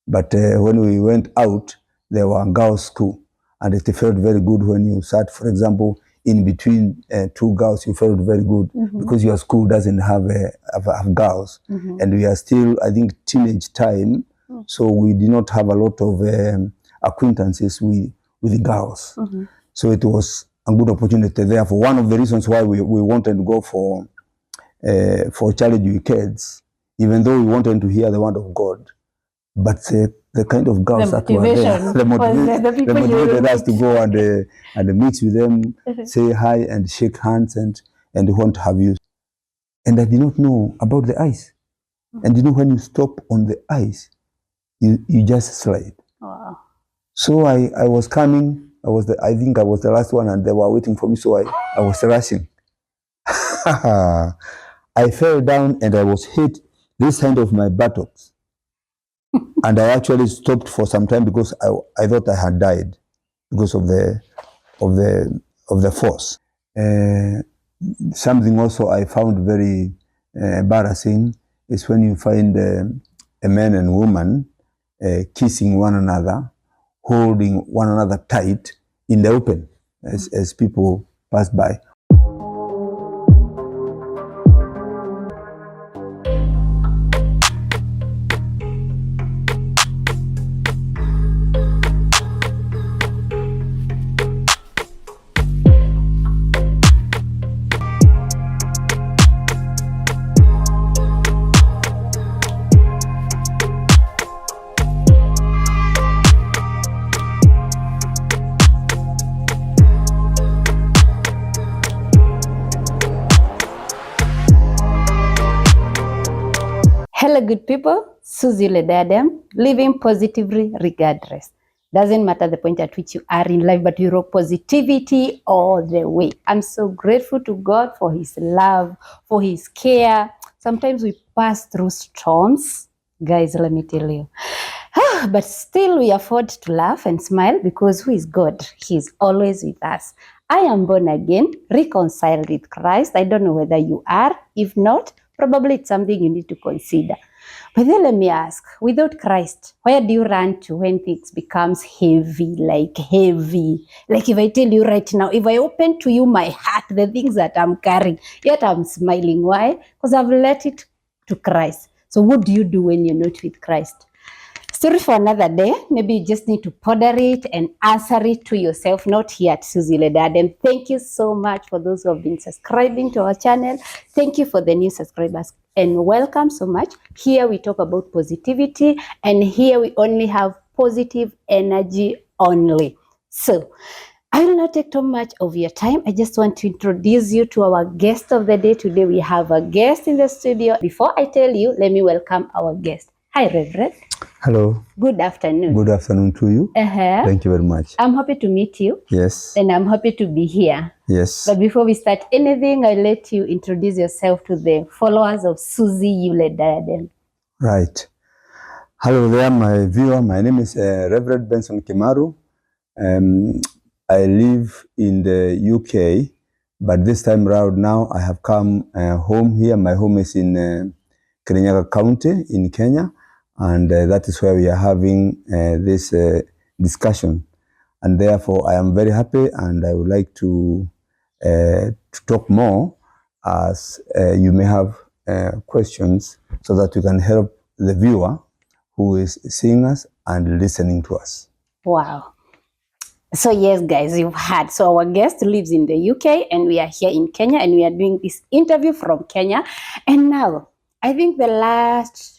But when we went out, there were girls' school, and it felt very good when you sat, for example, in between two girls. You felt very good because your school doesn't have girls, and we are still, I think, teenage time, so we did not have a lot of acquaintances with girls. So it was a good opportunity. Therefore, one of the reasons why we wanted to go for Challenge with Kids, even though we wanted to hear the word of God, but the kind of girls that were there, the motivated us to go and meet with them, say hi and shake hands and what have you. And I did not know about the ice. And you know, when you stop on the ice, you just slide. Wow. So I was coming. I think I was the last one, and they were waiting for me. So I was rushing. I fell down and I was hit this side of my buttocks. And I actually stopped for some time because I thought I had died because of the force. Something also I found very embarrassing is when you find a man and woman kissing one another, holding one another tight in the open as people pass by. Hello, good people. Suzie Yule Diadem, living positively regardless. Doesn't matter the point at which you are in life, but you rock positivity all the way. I'm so grateful to God for His love, for His care. Sometimes we pass through storms. Guys, let me tell you. But still we afford to laugh and smile because who is God? He is always with us. I am born again, reconciled with Christ. I don't know whether you are. If not, probably it's something you need to consider. But then let me ask, without Christ, where do you run to when things becomes heavy? Like if I tell you right now, if I open to you my heart, the things that I'm carrying, yet I'm smiling. Why? Because I've let it to Christ. So what do you do when you're not with Christ? Story for another day. Maybe you just need to ponder it and answer it to yourself, not here at Suzie Yule Diadem. Thank you so much for those who have been subscribing to our channel. Thank you for the new subscribers and welcome so much. Here we talk about positivity and here we only have positive energy only. So I will not take too much of your time. I just want to introduce you to our guest of the day. Today we have a guest in the studio. Before I tell you, let me welcome our guest. Hi, Reverend. Hello. Good afternoon. Good afternoon to you. Thank you very much. I'm happy to meet you. Yes. And I'm happy to be here. Yes. But before we start anything, I'll let you introduce yourself to the followers of Suzie Yule Diadem. Right. Hello there, my viewer. My name is Reverend Benson Kimaru. I live in the UK, but this time around now I have come home here. My home is in Kirinyaga County in Kenya. And that is where we are having this discussion. And therefore, I am very happy and I would like to talk more as you may have questions so that we can help the viewer who is seeing us and listening to us. Wow. So yes, guys, you've heard. So our guest lives in the UK and we are here in Kenya and we are doing this interview from Kenya. And now, I think the last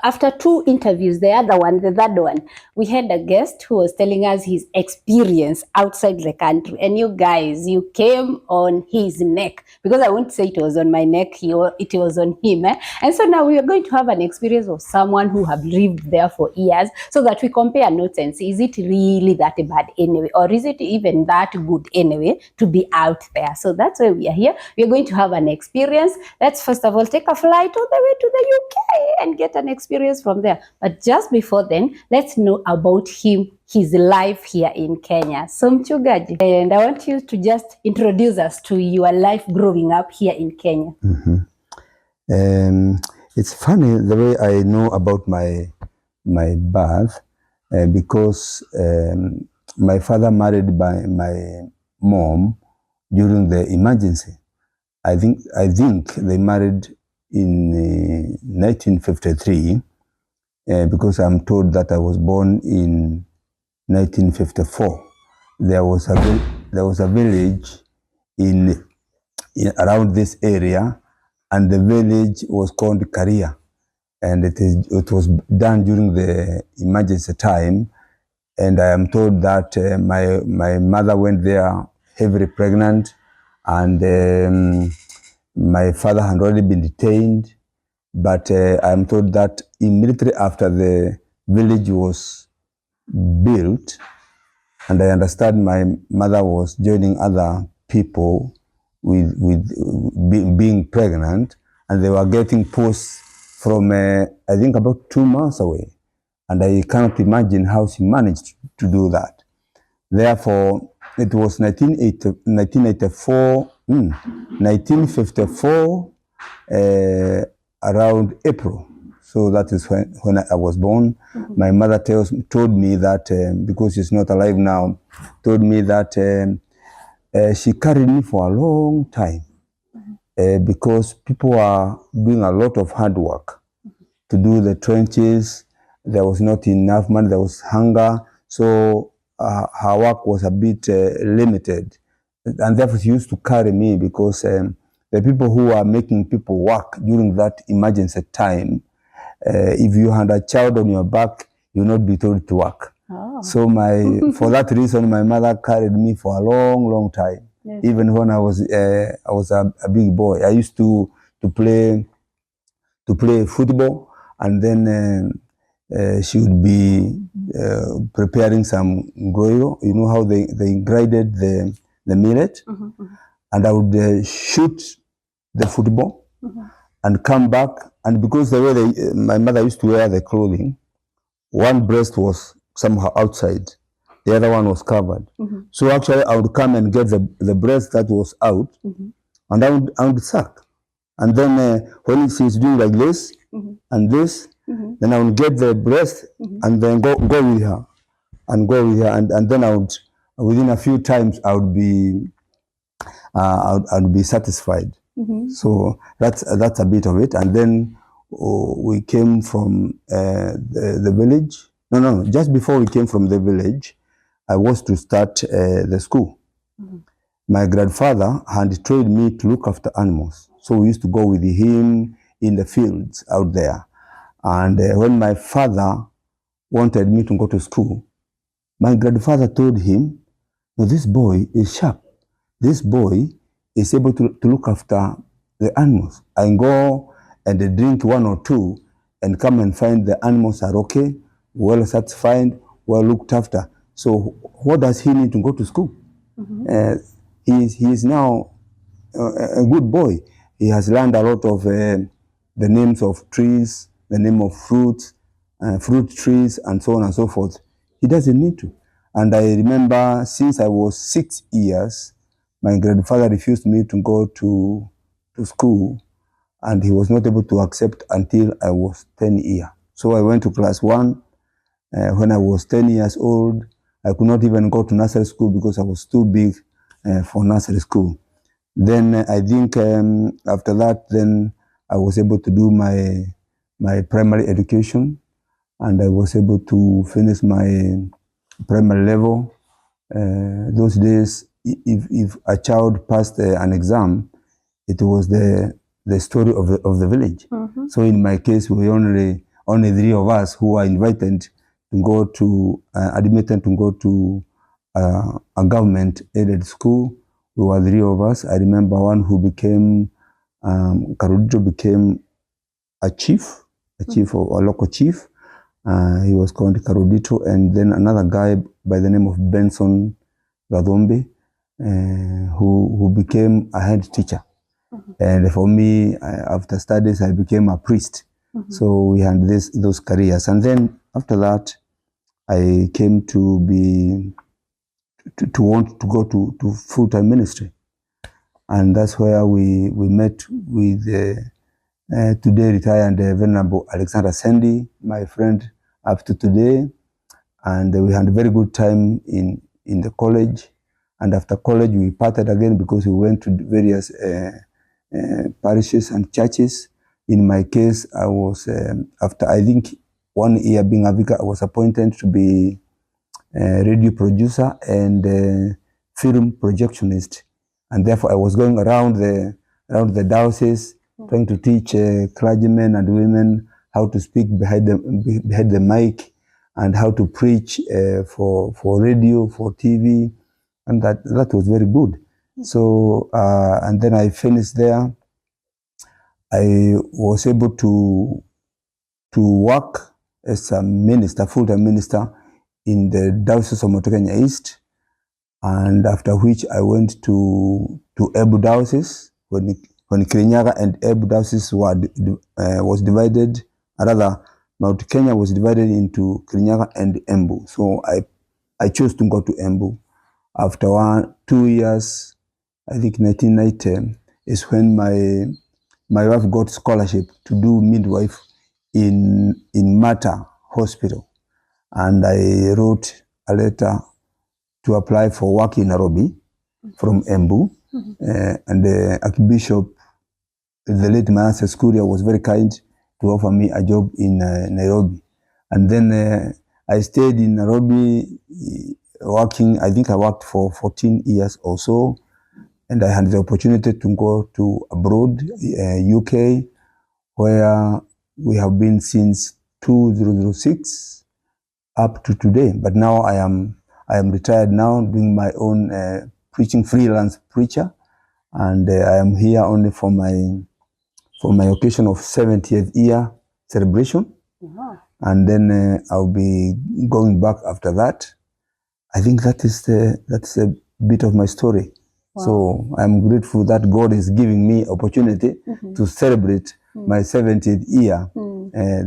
after two interviews, the third one, we had a guest who was telling us his experience outside the country. And you guys, you came on his neck because I won't say it was on my neck, it was on him. And so now we are going to have an experience of someone who have lived there for years so that we compare notes and see, is it really that bad anyway? Or is it even that good anyway to be out there? So that's why we are here. We are going to have an experience. Let's first of all take a flight all the way to the UK and get an experience from there. But just before then, let's know about him, his life here in Kenya. So mchungaji, and I want you to just introduce us to your life growing up here in Kenya. It's funny the way I know about my my birth because my father married by my mom during the emergency. I think they married in 1953 because I'm told that I was born in 1954. There was a village in around this area, and the village was called Karia, and it was done during the emergency time. And I am told that my mother went there heavily pregnant, and my father had already been detained. But I am told that immediately after the village was built, and I understand my mother was joining other people with being pregnant, and they were getting posts from I think about 2 months away, and I cannot imagine how she managed to do that. Therefore, it was 1954 around April. So that is when I was born. Mm-hmm. My mother told me that, because she's not alive now, told me that she carried me for a long time, because people are doing a lot of hard work to do the trenches. There was not enough money, there was hunger, so her work was a bit limited. And therefore she used to carry me because the people who are making people work during that emergency time, if you had a child on your back, you will not be told to work. Oh. So for that reason, my mother carried me for a long, long time. Yes. Even when I was a big boy, I used to play football, and then she would be preparing some groyo. You know how they grinded the millet, mm-hmm, mm-hmm. And I would shoot the football, mm-hmm. and come back. And because the way my mother used to wear the clothing, one breast was somehow outside, the other one was covered. Mm-hmm. So actually I would come and get the breast that was out, mm-hmm. and I would suck. And then when she's doing like this, mm-hmm. and this, mm-hmm. then I would get the breast, mm-hmm. and then go with her, and then I would, within a few times, I would be satisfied. Mm-hmm. So that's a bit of it. And then we came from the village. No, just before we came from the village, I was to start the school. Mm-hmm. My grandfather had trained me to look after animals. So we used to go with him in the fields out there. And when my father wanted me to go to school, my grandfather told him, no, this boy is sharp. This boy is able to look after the animals. I go and drink 1 or 2 and come and find the animals are okay, well satisfied, well looked after. So what does he need to go to school? Mm-hmm. He is now a good boy. He has learned a lot of the names of trees, the name of fruits, fruit trees, and so on and so forth. He doesn't need to. And I remember since I was 6 years, my grandfather refused me to go to school, and he was not able to accept until I was 10 years. So I went to class 1. When I was 10 years old, I could not even go to nursery school because I was too big for nursery school. Then I think after that, then I was able to do my primary education, and I was able to finish my primary level. Those days, if a child passed an exam, it was the story of the village. Mm-hmm. So in my case, we were only 3 of us who were invited to go to admitted to go to a government-aided school. We were 3 of us. I remember one who became Karudito became a chief, mm-hmm. or a local chief. He was called Karudito, and then another guy by the name of Benson who became a head teacher. Mm-hmm. And for me, after studies, I became a priest. Mm-hmm. So we had those careers. And then after that, I came to want to go to full-time ministry. And that's where we met with today retired Venerable Alexander Sendi, my friend up to today. And we had a very good time in the college. And after college, we parted again because we went to various parishes and churches. In my case, I was, after I think 1 year being a vicar, I was appointed to be a radio producer and film projectionist. And therefore, I was going around the diocese, trying to teach clergymen and women how to speak behind the mic and how to preach for radio, for TV. And that was very good. So, and then I finished there. I was able to work as a minister, full-time minister in the Diocese of Mount Kenya East. And after which I went to Embu Diocese when Kirinyaga and Embu Diocese was divided. Rather, Mount Kenya was divided into Kirinyaga and Embu. So I chose to go to Embu. After 2 years, I think 1990, is when my wife got scholarship to do midwife in Mata Hospital. And I wrote a letter to apply for work in Nairobi from Embu. And the Archbishop, the late Master Skuria, was very kind to offer me a job in Nairobi. And then I stayed in Nairobi working. I think I worked for 14 years or so. And I had the opportunity to go to abroad, UK, where we have been since 2006 up to today. But now I am retired now, doing my own preaching, freelance preacher, and I am here only for my occasion of 70th year celebration. And then I'll be going back after that. I think that's a bit of my story. Wow. So I'm grateful that God is giving me opportunity to celebrate my 70th year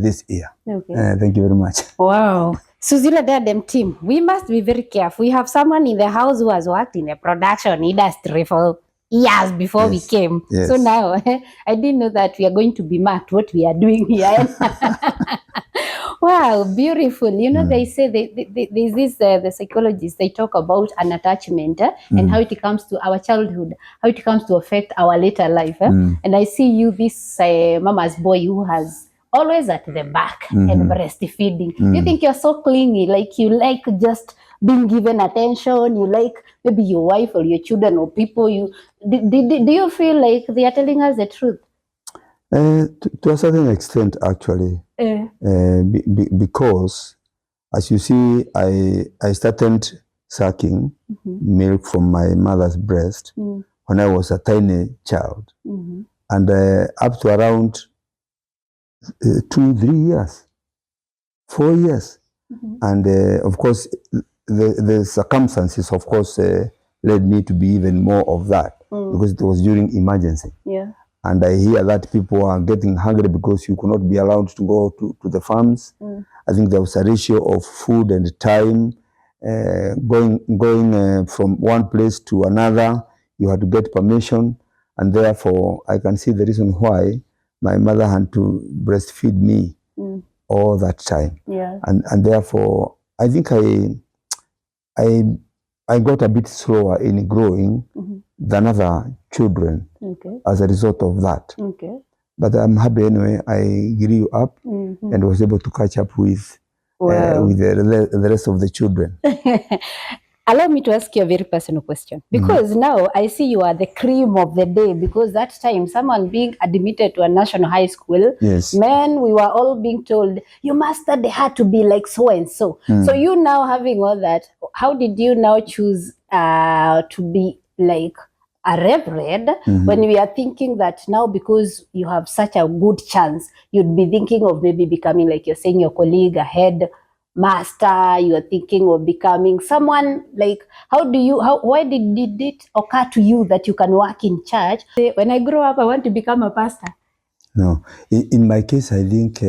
this year. Okay. Thank you very much. Wow. Suzie Yule Diadem team, we must be very careful. We have someone in the house who has worked in the production industry for years before we came. Yes. So now I didn't know that we are going to be marked what we are doing here. Wow, beautiful. You know, they say there's this, the psychologists, they talk about an attachment and how it comes to our childhood, how it comes to affect our later life. And I see you, this mama's boy who has always at the back and breastfeeding. You think you're so clingy, like you like just being given attention, you like maybe your wife or your children or people. Do you feel like they are telling us the truth? To a certain extent, actually, because as you see, I started sucking milk from my mother's breast when I was a tiny child, and up to around 2-3 years, 4 years, and of course the circumstances, of course, led me to be even more of that because it was during emergency. Yeah. And I hear that people are getting hungry because you could not be allowed to go to the farms. I think there was a ratio of food and time going from one place to another. You had to get permission, and therefore I can see the reason why my mother had to breastfeed me all that time. Yeah. And therefore I think I got a bit slower in growing than other children as a result of that. But I'm happy anyway. I grew up and was able to catch up with the rest of the children. Allow me to ask you a very personal question. Because now I see you are the cream of the day, because that time someone being admitted to a national high school, man, we were all being told, you must study hard to be like so and so. So you now having all that, how did you now choose to be like a reverend when we are thinking that now, because you have such a good chance, you'd be thinking of maybe becoming, like you're saying, your colleague, a head master, you are thinking of becoming someone like, why did it occur to you that you can work in church? When I grow up, I want to become a pastor. No, in my case, I think,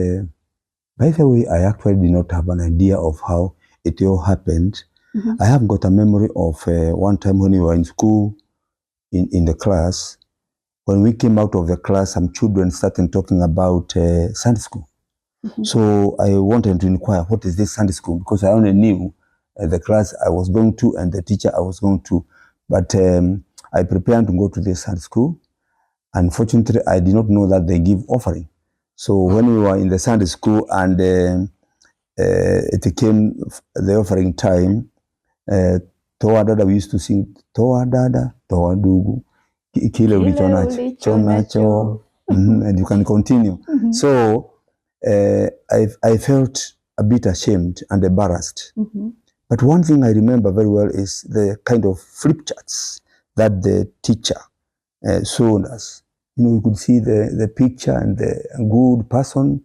by the way, I actually did not have an idea of how it all happened. I have got a memory of one time when we were in school, in the class. When we came out of the class, some children started talking about Sunday school. So I wanted to inquire, what is this Sunday school? Because I only knew the class I was going to and the teacher I was going to. But I prepared to go to this Sunday school. Unfortunately, I did not know that they give offering. So when we were in the Sunday school and it came the offering time, Toa Dada, we used to sing, Toa Dada, Toa Dugu, Kile ulicho nacho, and you can continue. So I felt a bit ashamed and embarrassed. But one thing I remember very well is the kind of flip charts that the teacher showed us. You know, you could see the picture and the good person,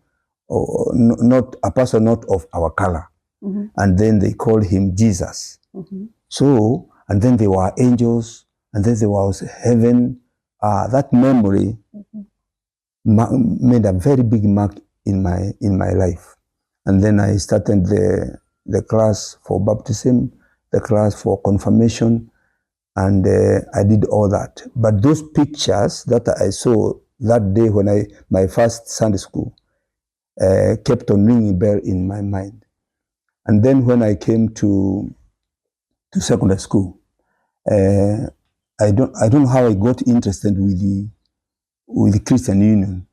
or not a person not of our color. And then they called him Jesus. So, and then there were angels, and then there was heaven. That memory made a very big mark in my life. And then I started the class for baptism, the class for confirmation, and I did all that. But those pictures that I saw that day when my first Sunday school kept on ringing bell in my mind. And then when I came to secondary school, I don't know how I got interested with the Christian Union,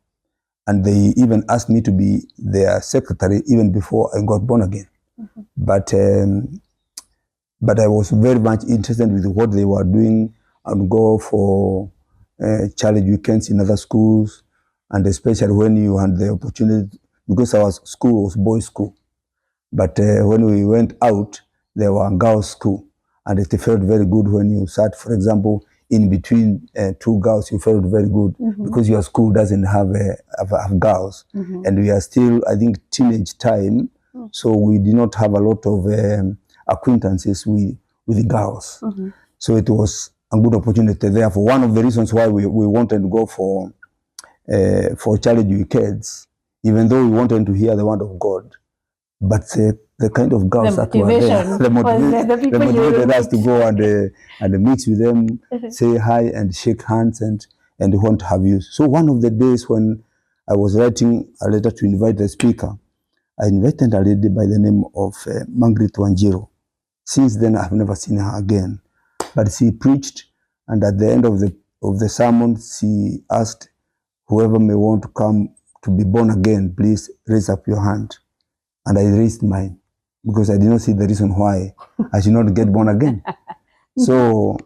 and they even asked me to be their secretary even before I got born again. But I was very much interested with what they were doing, and go for challenge weekends in other schools, and especially when you had the opportunity, because our school was boys' school. But when we went out, there were girls' school, and it felt very good when you sat, for example, in between two girls. You felt very good because your school doesn't have girls, and we are still, I think, teenage time, so we did not have a lot of acquaintances with girls. So it was a good opportunity. Therefore, one of the reasons why we wanted to go for challenge weekends, even though we wanted to hear the word of God, but the kind of girls that were there, they motivated us to go and mix with them, say hi and shake hands and want to have you. So one of the days when I was writing a letter to invite the speaker, I invited a lady by the name of Margaret Wanjiro. Since then, I've never seen her again. But she preached, and at the end of the sermon, she asked, whoever may want to come to be born again, please raise up your hand. And I raised mine, because I did not see the reason why I should not get born again. So,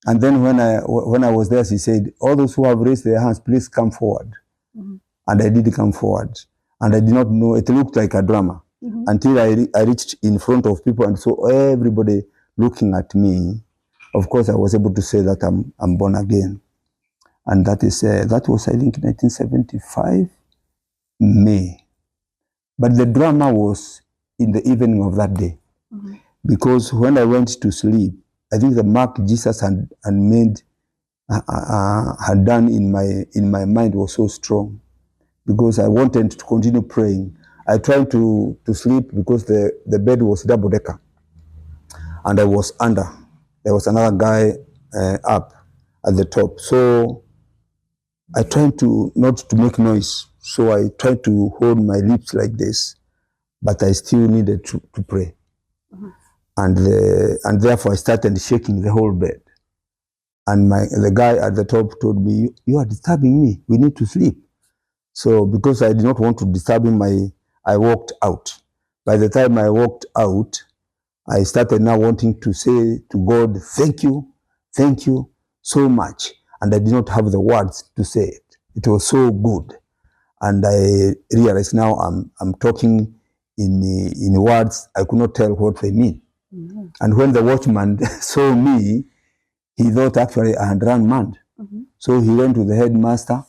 and then when I was there, she said, all those who have raised their hands, please come forward. And I did come forward. And I did not know, it looked like a drama, until I reached in front of people and saw everybody looking at me. Of course, I was able to say that I'm born again. And that was, I think, 1975, May. But the drama was in the evening of that day. Because when I went to sleep, I think the mark Jesus had done in my mind was so strong, because I wanted to continue praying. I tried to sleep because the bed was double-decker, and I was under. There was another guy up at the top. So I tried not to make noise. So I tried to hold my lips like this, but I still needed to pray. And therefore I started shaking the whole bed. And the guy at the top told me, you are disturbing me. We need to sleep. So because I did not want to disturb him, I walked out. By the time I walked out, I started now wanting to say to God, thank you so much. And I did not have the words to say it. It was so good. And I realized now I'm talking in words I could not tell what they mean. And when the watchman saw me, he thought actually I had run mad. So he went to the headmaster,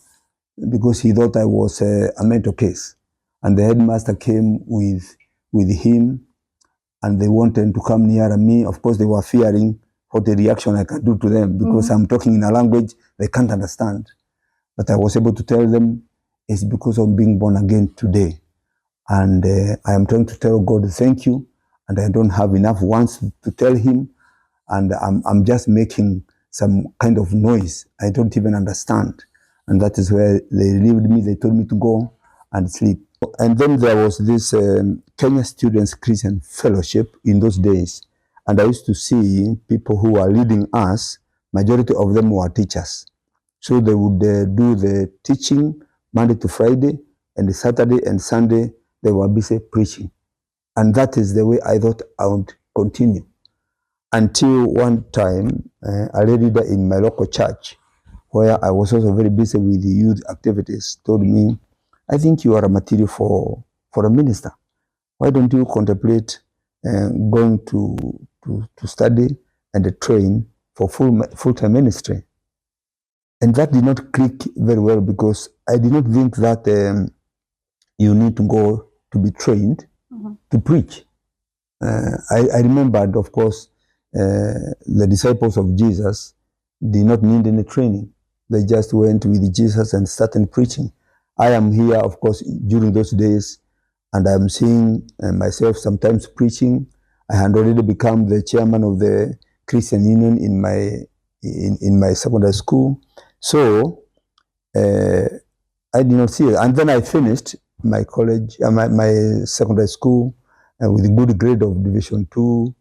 because he thought I was a mental case. And the headmaster came with him, and they wanted to come near me. Of course, they were fearing what the reaction I can do to them, because I'm talking in a language they can't understand. But I was able to tell them, it's because of being born again today. And I am trying to tell God thank you, and I don't have enough words to tell him, and I'm just making some kind of noise I don't even understand. And that is where they relieved me. They told me to go and sleep. And then there was this Kenya Students Christian Fellowship in those days. And I used to see people who were leading us, majority of them were teachers. So they would do the teaching Monday to Friday, and Saturday and Sunday they were busy preaching. And that is the way I thought I would continue. Until one time, a lady in my local church, where I was also very busy with the youth activities, told me, I think you are a material for a minister. Why don't you contemplate going to study and train for full-time ministry? And that did not click very well, because I did not think that you need to go to be trained to preach. I remembered, of course, the disciples of Jesus did not need any training. They just went with Jesus and started preaching. I am here, of course, during those days, and I'm seeing myself sometimes preaching. I had already become the chairman of the Christian Union in my secondary school. So I did not see it. And then I finished my college, my secondary school with a good grade of Division 2,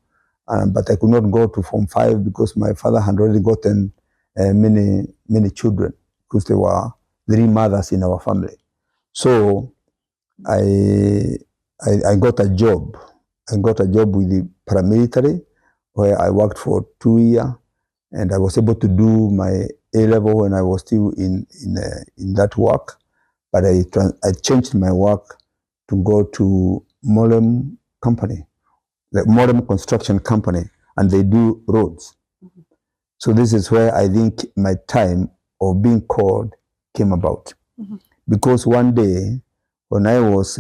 but I could not go to Form 5 because my father had already gotten many children, because there were 3 mothers in our family. So I got a job. I got a job with the paramilitary, where I worked for 2 years, and I was able to do my A-level when I was still in that work. But I changed my work to go to Molem Company, the Molem Construction Company, and they do roads. So this is where I think my time of being called came about. Because one day, when I was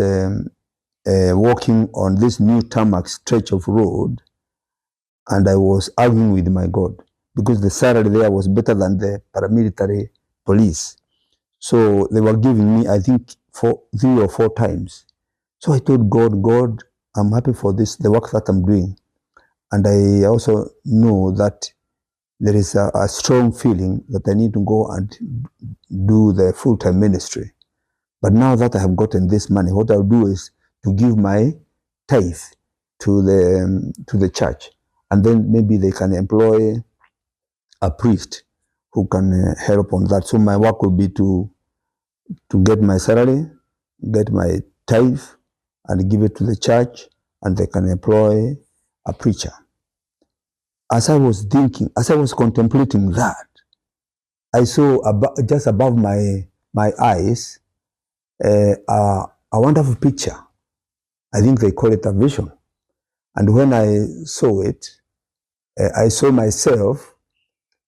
walking on this new tarmac stretch of road, and I was arguing with my God, because the salary there was better than the paramilitary police. So they were giving me, I think, 3 or 4 times. So I told God, I'm happy for this, the work that I'm doing. And I also know that there is a strong feeling that I need to go and do the full-time ministry. But now that I have gotten this money, what I'll do is to give my tithe to the church. And then maybe they can employ a priest who can help on that. So my work will be to get my salary, get my tithe, and give it to the church, and they can employ a preacher. As I was thinking, as I was contemplating that, I saw just above my eyes a wonderful picture. I think they call it a vision. And when I saw it, I saw myself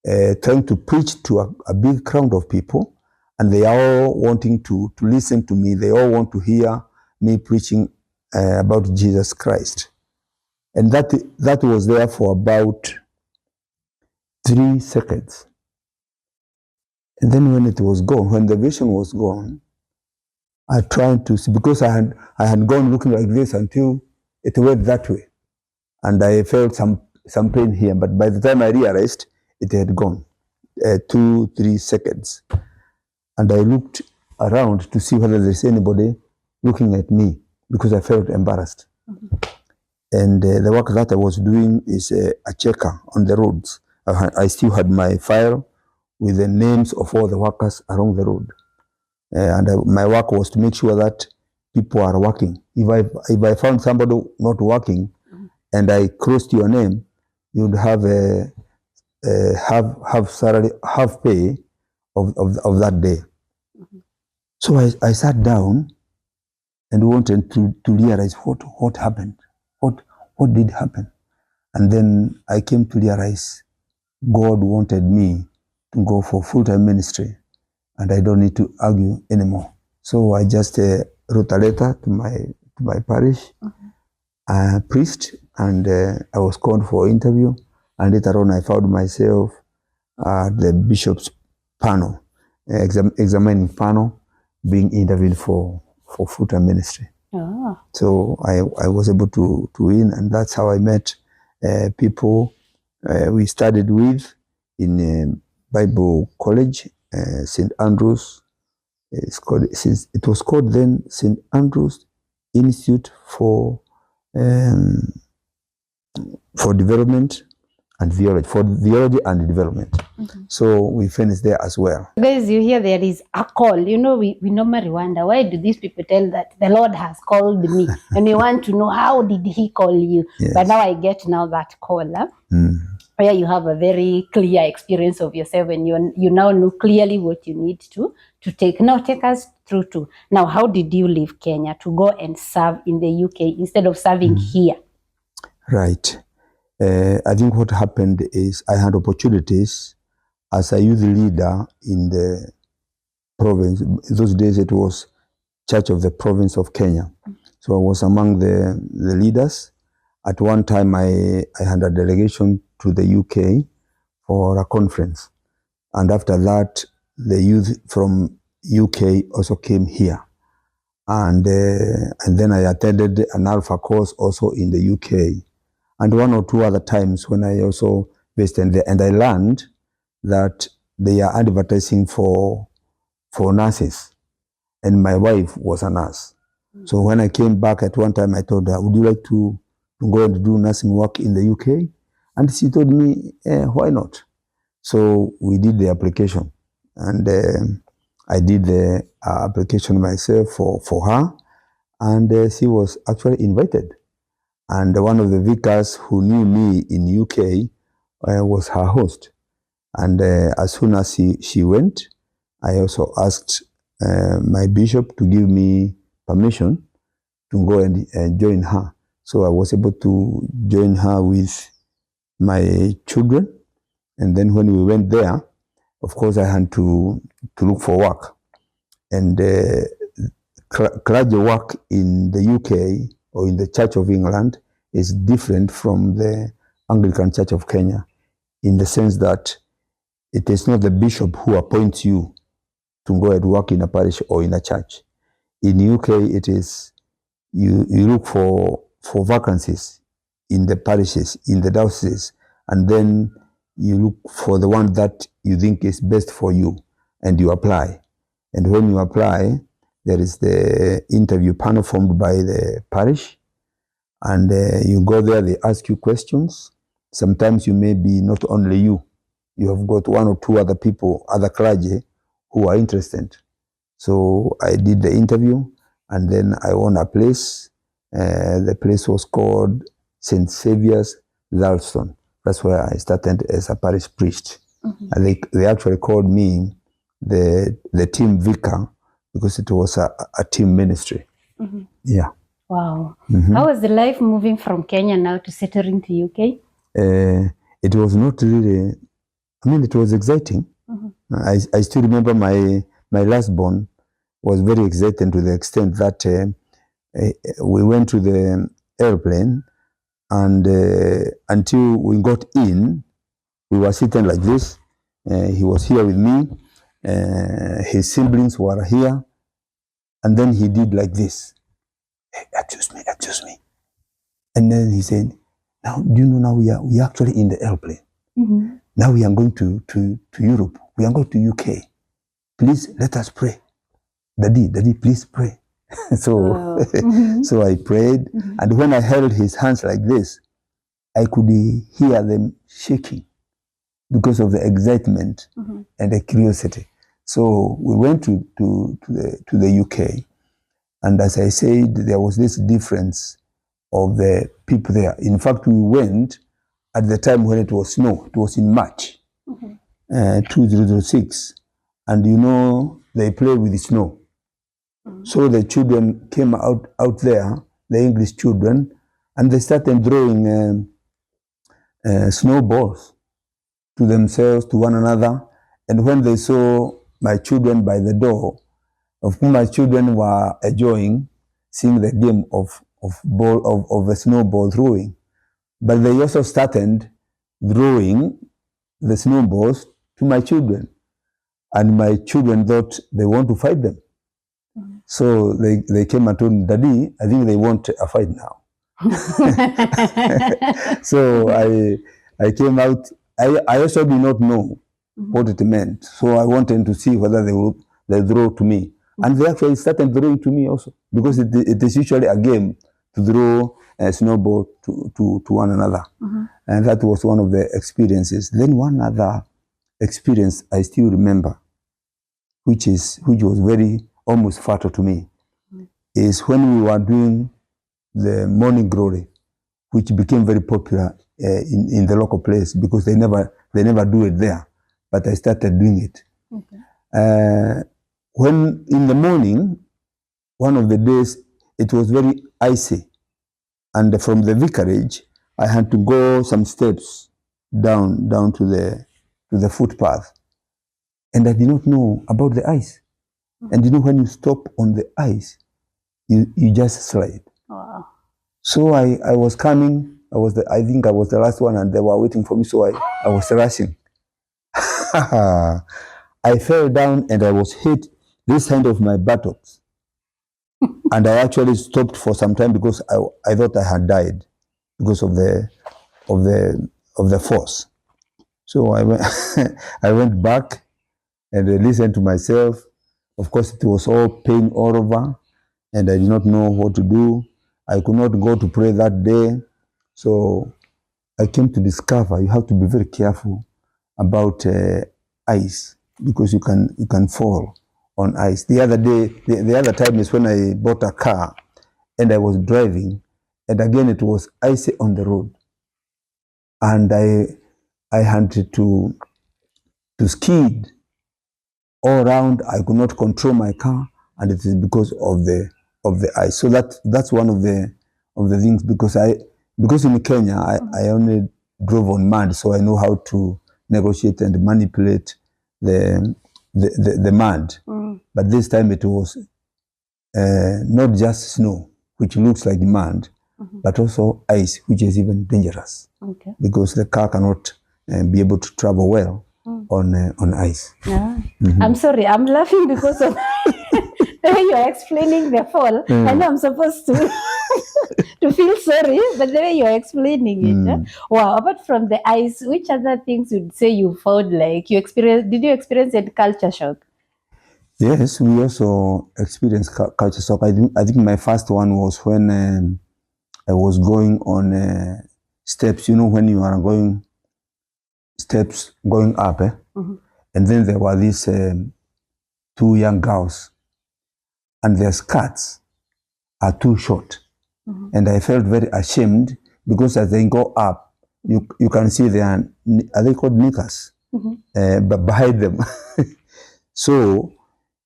trying to preach to a big crowd of people, and they are all wanting to listen to me. They all want to hear me preaching about Jesus Christ. And that was there for about 3 seconds. And then when it was gone, when the vision was gone, I tried to see, because I had gone looking like this until it went that way. And I felt some pain here, but by the time I realized, it had gone. 2-3 seconds. And I looked around to see whether there's anybody looking at me, because I felt embarrassed. And the work that I was doing is a checker on the roads. I still had my file with the names of all the workers along the road. And my work was to make sure that people are working. If I found somebody not working, and I crossed your name, you'd have half salary, half pay of that day. So I sat down and wanted to realize what happened, what did happen. And then I came to realize God wanted me to go for full-time ministry, and I don't need to argue anymore. So I just wrote a letter to my parish priest, and I was called for interview. And later on, I found myself at the bishop's panel, examining panel, being interviewed for full-time ministry. Oh. So I was able to win, and that's how I met people we studied with in Bible College, St. Andrews, it was called then St. Andrew's Institute for Development and Theology, for Theology and Development. So we finished there as well. Guys, you hear there is a call. You know, we normally wonder, why do these people tell that the Lord has called me? And we want to know, how did he call you? Yes. But now I get that call. Where you have a very clear experience of yourself and you now know clearly what you need to take. Now take us through to, now how did you leave Kenya to go and serve in the UK instead of serving here? Right. I think what happened is I had opportunities as a youth leader in the province. In those days it was Church of the Province of Kenya. So I was among the leaders. At one time I had a delegation to the UK for a conference. And after that, the youth from UK also came here. And then I attended an Alpha course also in the UK. And one or two other times when I also visited there. And I learned that they are advertising for nurses. And my wife was a nurse. So when I came back at one time, I told her, would you like to go and do nursing work in the UK? And she told me, why not? So we did the application. And I did the application myself for her. And she was actually invited. And one of the vicars who knew me in UK was her host. And as soon as she went, I also asked my bishop to give me permission to go and join her. So I was able to join her with my children. And then when we went there, of course, I had to look for work. And clergy work in the UK or in the Church of England is different from the Anglican Church of Kenya, in the sense that it is not the bishop who appoints you to go and work in a parish or in a church. In UK, it is you look for vacancies in the parishes, in the dioceses, and then you look for the one that you think is best for you, and you apply. And when you apply, there is the interview panel formed by the parish, and you go there, they ask you questions. Sometimes you may be not only you have got one or two other people, other clergy, who are interested. So I did the interview, and then I won a place. The place was called St. Saviour's, Dalston. That's where I started as a parish priest. And they actually called me the team vicar, because it was a team ministry. Yeah. Wow. How was the life moving from Kenya now to settling to UK? It was not really, it was exciting. I still remember my last born was very exciting to the extent that we went to the airplane, and until we got in, we were sitting like this. He was here with me. His siblings were here. And then he did like this. Hey, excuse me. And then he said, now, do you know now we are actually in the airplane. Now we are going to Europe. We are going to UK. Please let us pray. Daddy, please pray. So, so I prayed. And when I held his hands like this, I could hear them shaking because of the excitement and the curiosity. So we went to the UK. And as I said, there was this difference of the people there. In fact, we went at the time when it was snow. It was in March 2006. And you know, they play with the snow. So the children came out there, the English children, and they started throwing snowballs to themselves, to one another. And when they saw my children by the door, of whom my children were enjoying seeing the game of a snowball throwing, but they also started throwing the snowballs to my children, and my children thought they want to fight them. So they came and told me, Daddy, I think they want a fight now. So I came out. I also did not know what it meant. So I wanted to see whether they throw to me. And they actually started throwing to me also, because it is usually a game to throw a snowball to one another. And that was one of the experiences. Then one other experience I still remember, which was very almost fatal to me, is when we were doing the morning glory, which became very popular in the local place, because they never do it there, but I started doing it. When in the morning, one of the days, it was very icy, and from the vicarage, I had to go some steps down to the footpath, and I did not know about the ice. And you know, when you stop on the ice, you just slide. Wow. So I was coming. I think I was the last one, and they were waiting for me. So I was rushing. I fell down and I was hit this side of my buttocks, and I actually stopped for some time because I thought I had died because of the force. So I went I went back and I listened to myself. Of course, it was all pain all over, and I did not know what to do. I could not go to pray that day. So I came to discover you have to be very careful about ice, because you can fall on ice. The other day, the other time is when I bought a car and I was driving, and again it was icy on the road, and I had to skid all around. I could not control my car, and it is because of the ice. So that's one of the things, because in Kenya I only drove on mud, so I know how to negotiate and manipulate the mud. But this time it was not just snow, which looks like mud, but also ice, which is even dangerous, because the car cannot be able to travel well on ice. I'm sorry, I'm laughing because of the way you're explaining the fall. I know I'm supposed to to feel sorry, but the way you're explaining it. Wow, apart from the ice, which other things would say you found, like did you experience a culture shock? Yes, we also experienced culture shock. I think my first one was when I was going on steps. You know, when you are going steps going up, and then there were these two young girls, and their skirts are too short, and I felt very ashamed, because as they go up, you can see are they called knickers, but behind them. So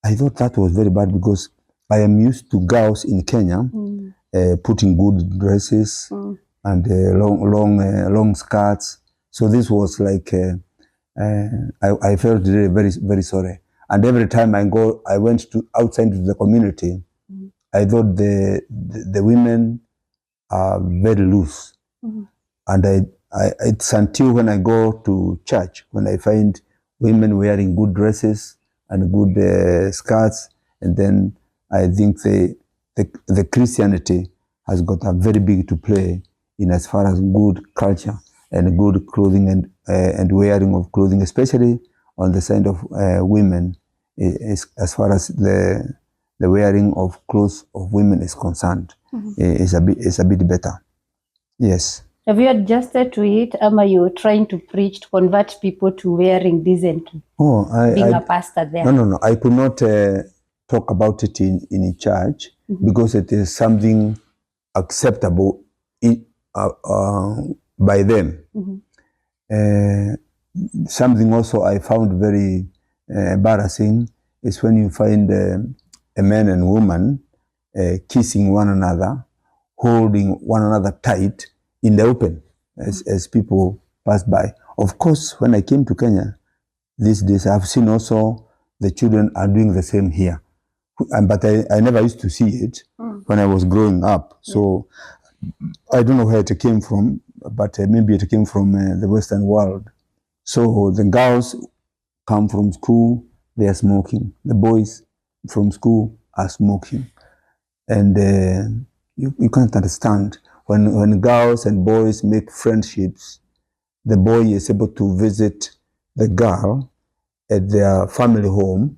I thought that was very bad, because I am used to girls in Kenya putting good dresses and long skirts. So this was like I felt really very, very sorry. And every time I went to outside to the community, I thought the women are very loose, and it's until when I go to church when I find women wearing good dresses and good skirts, and then I think the Christianity has got a very big to play in as far as good culture and good clothing and wearing of clothing, especially on the side of women, is as far as the wearing of clothes of women is concerned, is a bit better. Yes. Have you adjusted to it? Are you trying to preach to convert people to wearing decently? Being a pastor there. No. I could not talk about it in church, because it is something acceptable by them. Something also I found very embarrassing is when you find a man and woman kissing one another, holding one another tight in the open as people pass by. Of course, when I came to Kenya these days, I've seen also the children are doing the same here. But I never used to see it when I was growing up. So I don't know where it came from, but maybe it came from the Western world. So the girls come from school, they are smoking. The boys from school are smoking. And you can't understand. When girls and boys make friendships, the boy is able to visit the girl at their family home,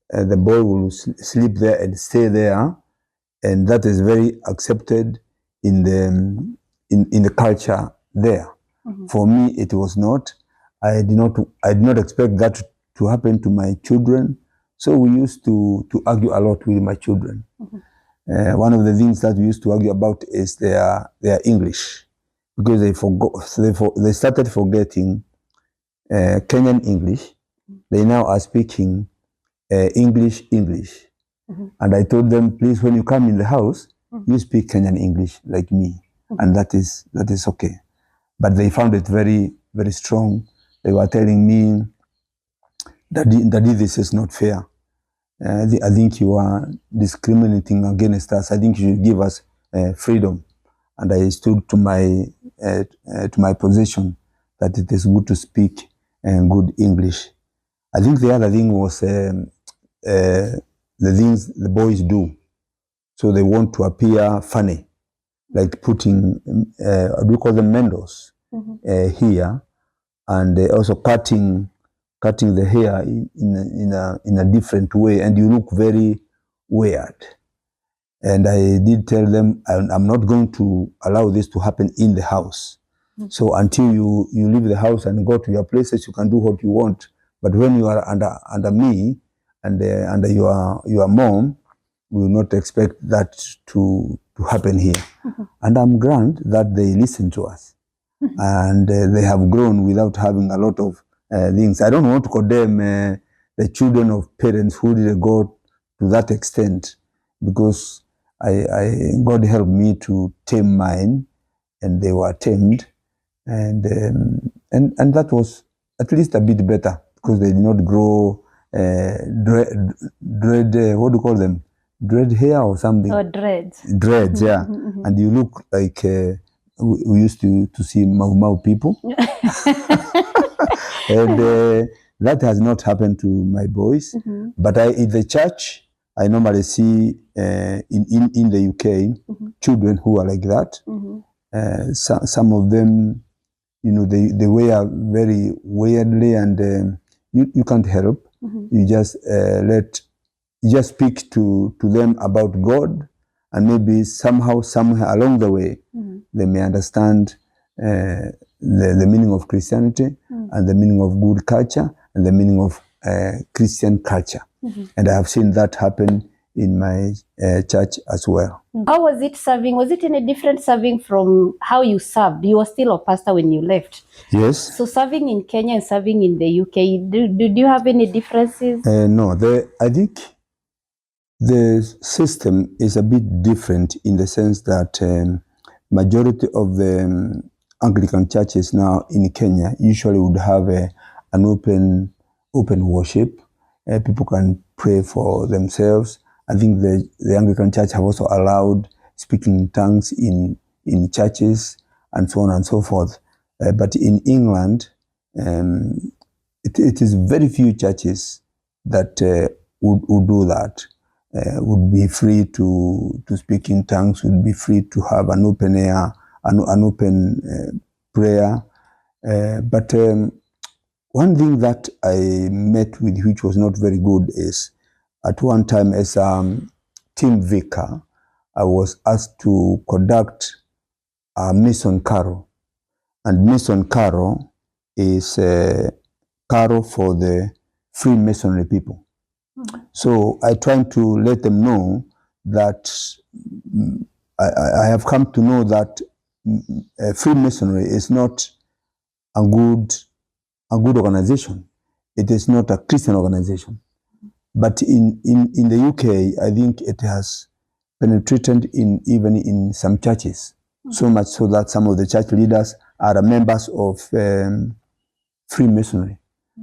the boy will sleep there and stay there, and that is very accepted in the culture there. For me, it was not. I did not expect that to happen to my children. So we used to argue a lot with my children. One of the things that we used to argue about is their English, because they started forgetting Kenyan English. They now are speaking English. And I told them, please, when you come in the house, you speak Kenyan English like me, and that is okay. But they found it very, very strong. They were telling me, Daddy, this is not fair. I think you are discriminating against us. I think you should give us freedom. And I stood to my position that it is good to speak good English. I think the other thing was the things the boys do. So they want to appear funny, like putting, we call them mendos here, and also cutting the hair in a different way, and you look very weird. And I did tell them, I'm not going to allow this to happen in the house. So until you leave the house and go to your places, you can do what you want. But when you are under me and under your mom, we will not expect that to happen here. And I'm glad that they listen to us. And they have grown without having a lot of things. I don't want to condemn the children of parents who didn't go to that extent, because God helped me to tame mine, and they were tamed, and that was at least a bit better, because they did not grow dread, what do you call them? Dread hair or something? Or dreads. Dreads, yeah. And you look like we used to see Mau people. And that has not happened to my boys. But in the church, I normally see in the UK children who are like that. Some of them, they wear very weirdly, and you can't help. You just just speak to them about God, and maybe somehow, somewhere along the way, they may understand the meaning of Christianity, and the meaning of good culture, and the meaning of Christian culture. And I have seen that happen in my church as well. How was it serving? Was it any different serving from how you served? You were still a pastor when you left. Yes. So serving in Kenya and serving in the UK, did you have any differences? No, I think the system is a bit different in the sense that majority of the Anglican churches now in Kenya usually would have an open worship. People can pray for themselves. I think the Anglican church have also allowed speaking in tongues in churches and so on and so forth. But in England, it is very few churches that would do that. Would be free to speak in tongues, would be free to have an open air, an open prayer. But one thing that I met with, which was not very good, is at one time as team vicar, I was asked to conduct a Mason carol. And Mason carol is a carol for the Freemasonry people. So I tried to let them know that I have come to know that Freemasonry is not a good organization. It is not a Christian organization. But in the UK, I think it has penetrated even in some churches, so much so that some of the church leaders are members of Freemasonry.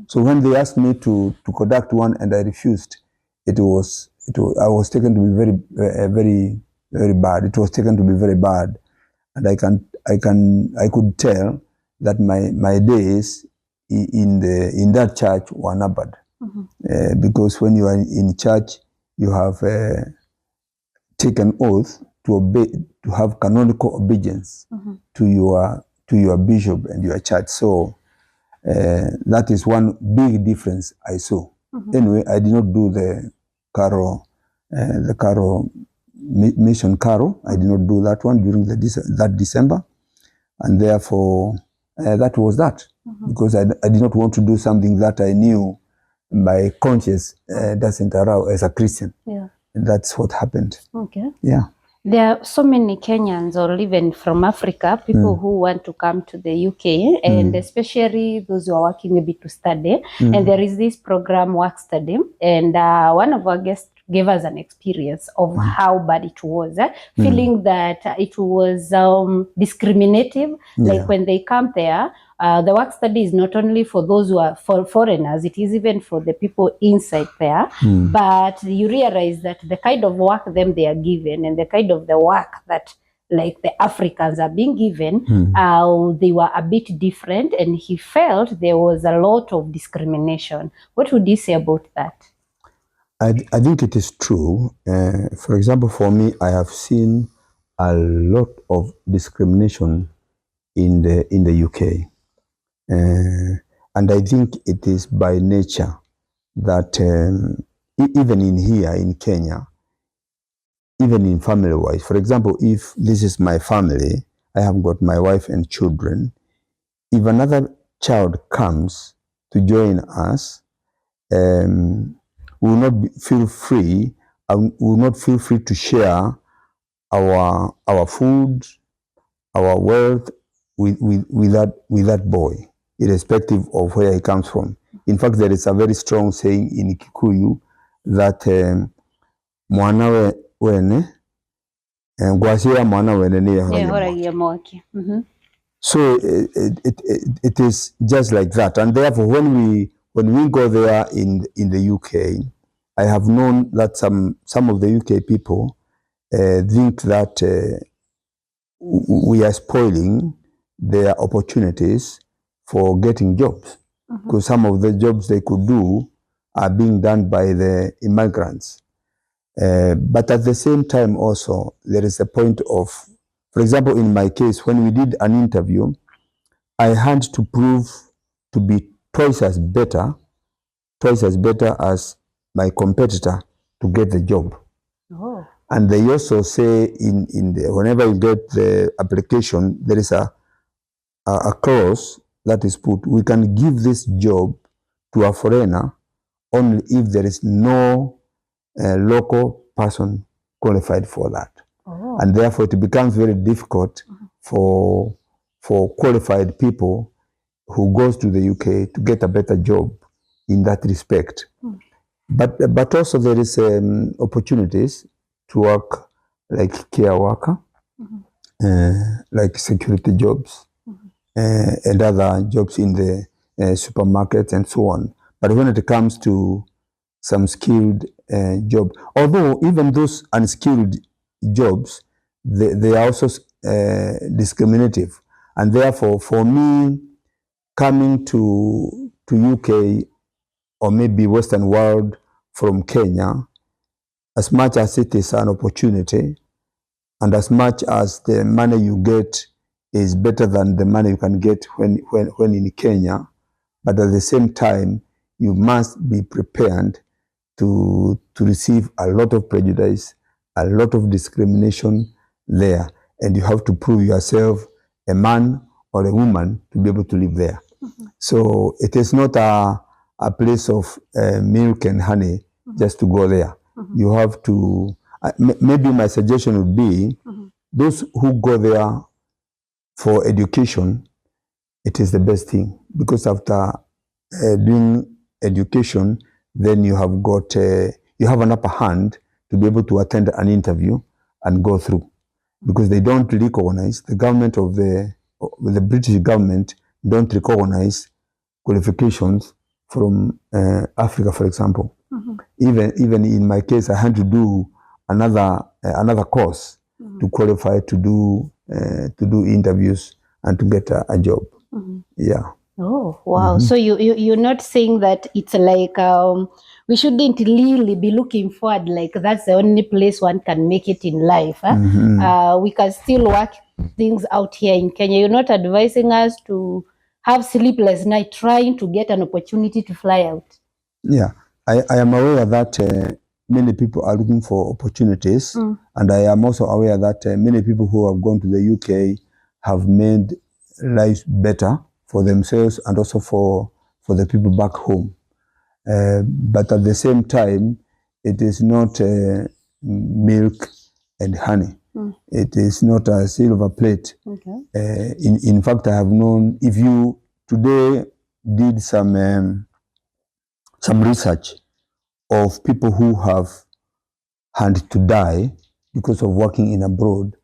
So when they asked me to conduct one and I refused, I was taken to be very, very, very bad. It was taken to be very bad, and I could tell that my days in that church were numbered, because when you are in church, you have taken oath to obey, to have canonical obedience to your bishop and your church. So that is one big difference I saw. Anyway, I did not do Caro, mission Caro. I did not do that one during that December, and therefore that was that, because I did not want to do something that I knew my conscience doesn't allow as a Christian. Yeah. And that's what happened. Okay. Yeah. There are so many Kenyans or even from Africa, people who want to come to the UK, and especially those who are working maybe to study. And there is this program, Work Study, and one of our guests gave us an experience of how bad it was, feeling that it was discriminative. Like when they come there, the work study is not only for those who are for foreigners, it is even for the people inside there. But you realize that the kind of work them they are given and the kind of the work that like the Africans are being given, they were a bit different, and he felt there was a lot of discrimination. What would you say about that? I think it is true. For example, for me, I have seen a lot of discrimination in the UK. And I think it is by nature that even in here in Kenya, even in family-wise, for example, if this is my family, I have got my wife and children. If another child comes to join us, we will not feel free. We will not feel free to share our food, our wealth with that boy, irrespective of where he comes from. In fact, there is a very strong saying in Kikuyu that mwana wene ngwashira mwana wene ni Yeah, mwaki. So it is just like that, and therefore when we go there in the UK, I have known that some of the UK people think that we are spoiling their opportunities for getting jobs, because some of the jobs they could do are being done by the immigrants. But at the same time also, there is a point of, for example, in my case, when we did an interview, I had to prove to be twice as better as my competitor to get the job. Oh. And they also say whenever you get the application, there is a clause that is put, we can give this job to a foreigner only if there is no local person qualified for that. Oh. And therefore it becomes very difficult for qualified people who goes to the UK to get a better job in that respect. But also there is opportunities to work like care worker, like security jobs, and other jobs in the supermarket and so on. But when it comes to some skilled job, although even those unskilled jobs, they are also discriminative. And therefore, for me, coming to UK or maybe Western world from Kenya, as much as it is an opportunity, and as much as the money you get is better than the money you can get when in Kenya, but at the same time, you must be prepared to receive a lot of prejudice, a lot of discrimination there. And you have to prove yourself a man or a woman to be able to live there. So it is not a place of milk and honey just to go there. You have to, maybe my suggestion would be, those who go there for education, it is the best thing, because after doing education, then you have got you have an upper hand to be able to attend an interview and go through, because they don't recognize, the government of the British government don't recognize qualifications from Africa, for example. Even in my case, I had to do another course to qualify to do interviews and to get a job. Yeah. Oh, wow. So you're not saying that it's like we shouldn't really be looking forward like that's the only place one can make it in life. We can still work things out here in Kenya. You're not advising us to have sleepless night trying to get an opportunity to fly out. Yeah, I am aware that many people are looking for opportunities, and I am also aware that many people who have gone to the UK have made lives better for themselves and also for the people back home. But at the same time, it is not milk and honey. It is not a silver plate. Okay. In fact, I have known, if you today did some research of people who have had to die because of working in abroad,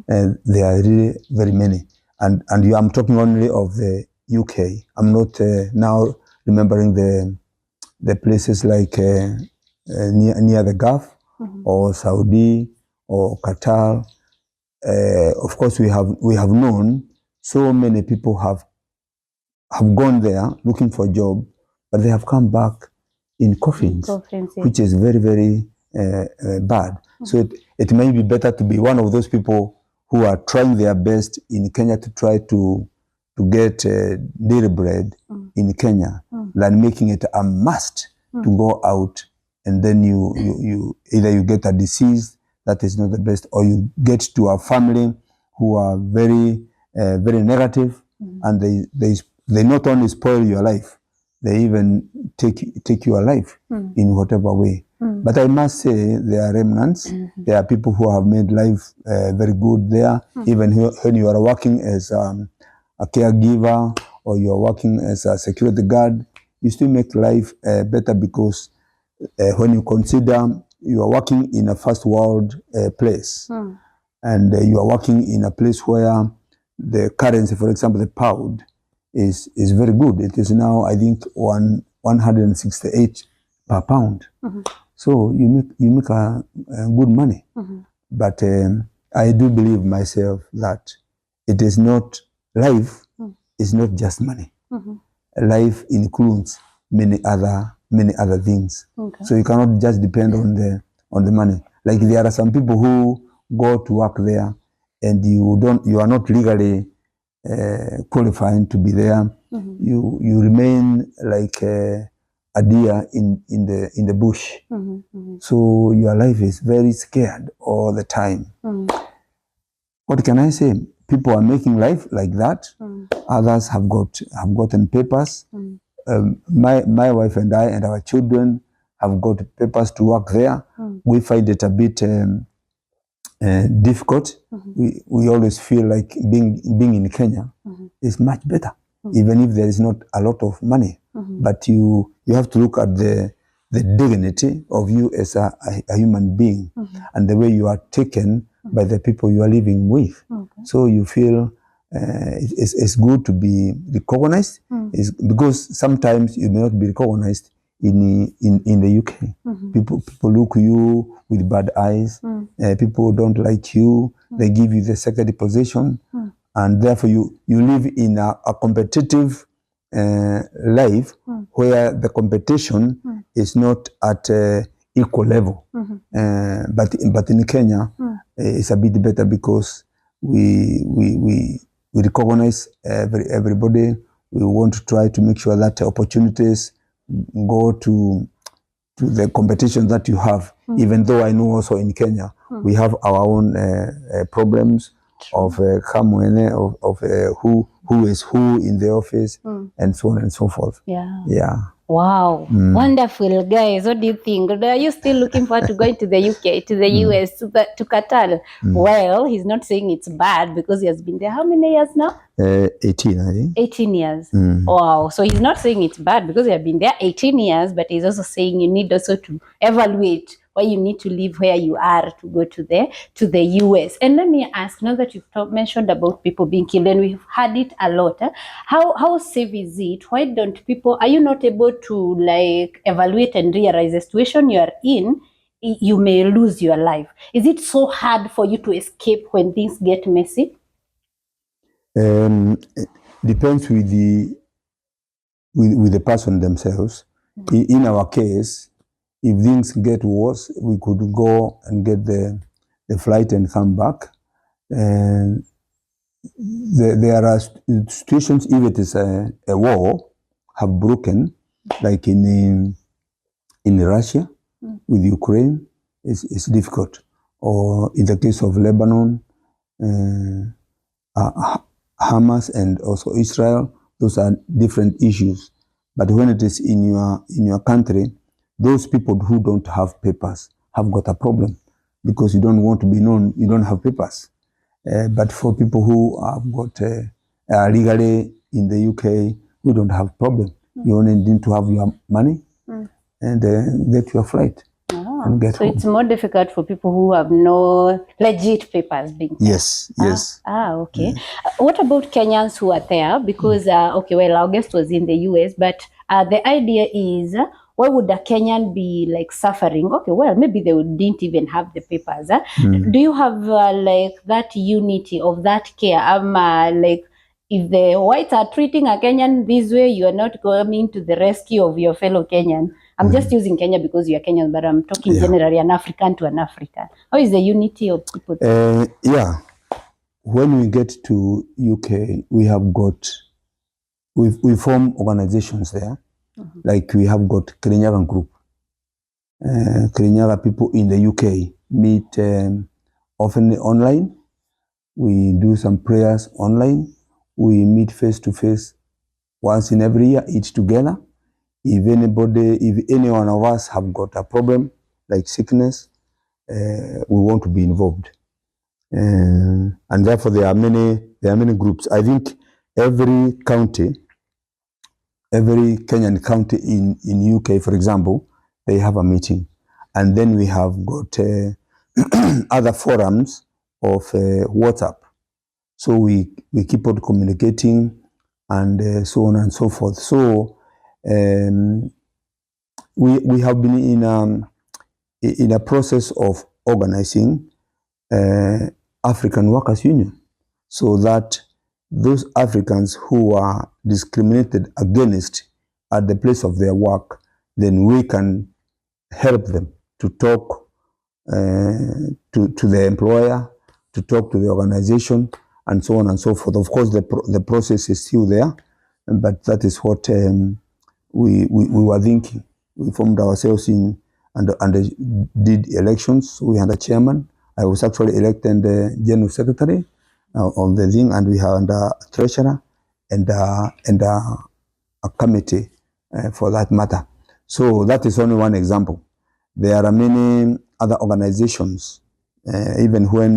there are really very many. And I'm talking only of the UK. I'm not now remembering the places like near the Gulf, or Saudi or Qatar. Of course, we have known so many people have gone there looking for a job, but they have come back in coffins, which is very, very bad. So it may be better to be one of those people who are trying their best in Kenya to try to get daily bread in Kenya than making it a must to go out, and then you either you get a disease that is not the best, or you get to a family who are very very negative, and they not only spoil your life, they even take your life in whatever way. But I must say there are remnants. There are people who have made life very good there. Even when you are working as a caregiver, or you are working as a security guard, you still make life better, because when you consider you are working in a first world place, and you are working in a place where the currency, for example, the pound, is very good. It is now, I think, 168 per pound. So you make a good money. But I do believe myself that it is not, life is not just money. Life includes many other things. So you cannot just depend on the money. Like there are some people who go to work there, and you are not legally qualifying to be there. You remain like a deer in the bush. So your life is very scared all the time. What can I say? People are making life like that. Others have gotten papers. My wife and I and our children have got papers to work there. We find it a bit difficult. We always feel like being in Kenya is much better, even if there is not a lot of money. But you have to look at the dignity of you as a human being, and the way you are taken by the people you are living with. So you feel it's good to be recognized, because sometimes you may not be recognized in the UK. People look you with bad eyes. People don't like you. They give you the second position, and therefore you live in a competitive life where the competition is not at equal level. But in Kenya, it's a bit better, because we recognize everybody. We want to try to make sure that opportunities go to the competition that you have. Even though I know also in Kenya we have our own problems of who is who in the office, and so on and so forth. Yeah. Wow. Wonderful, guys. What do you think? Are you still looking forward to going to the UK, to the US, to Qatar? Well, he's not saying it's bad, because he has been there how many years now? 18, I think. 18 years. Wow. So he's not saying it's bad because you have been there 18 years, but he's also saying you need also to evaluate why you need to live where you are to go to the US. And let me ask, now that you've mentioned about people being killed, and we've had it a lot, how safe is it? Why don't people, are you not able to like evaluate and realize the situation you are in? You may lose your life. Is it so hard for you to escape when things get messy? It depends with the person themselves. In our case, if things get worse, we could go and get the flight and come back. And there are situations, if it is a war, have broken, like in Russia. With Ukraine, it's difficult. Or in the case of Lebanon, Hamas and also Israel, those are different issues. But when it is in your country, those people who don't have papers have got a problem because you don't want to be known, you don't have papers. But for people who have got legally in the UK, we don't have problem. You only need to have your money and get your flight and get home. It's more difficult for people who have no legit papers being there. Yes, yes. Okay. What about Kenyans who are there? Because, okay, well, our guest was in the US, but the idea is, why would a Kenyan be like suffering? Okay, well, maybe they didn't even have the papers. Do you have like that unity of that care? Like, if the whites are treating a Kenyan this way, you are not coming to the rescue of your fellow Kenyan. I'm just using Kenya because you're Kenyan, but I'm talking generally an African to an African. How is the unity of people? When we get to UK, we have got, we form organizations there. Like we have got Kirinyaga group. Kirinyaga people in the UK meet often online. We do some prayers online. We meet face to face once in every year, eat together. If any one of us have got a problem like sickness, we want to be involved. And therefore there are many groups. I think every Kenyan county in UK, for example, they have a meeting. And then we have got other forums of WhatsApp. So we keep on communicating and so on and so forth. So we have been in a process of organizing African Workers Union, so that those Africans who are discriminated against at the place of their work, then we can help them to talk to the employer, to talk to the organization, and so on and so forth. Of course, the process is still there, but that is what we were thinking. We formed ourselves and did elections. We had a chairman. I was actually elected the general secretary of the thing, and we had a treasurer and a committee for that matter. So that is only one example. There are many other organizations. Even when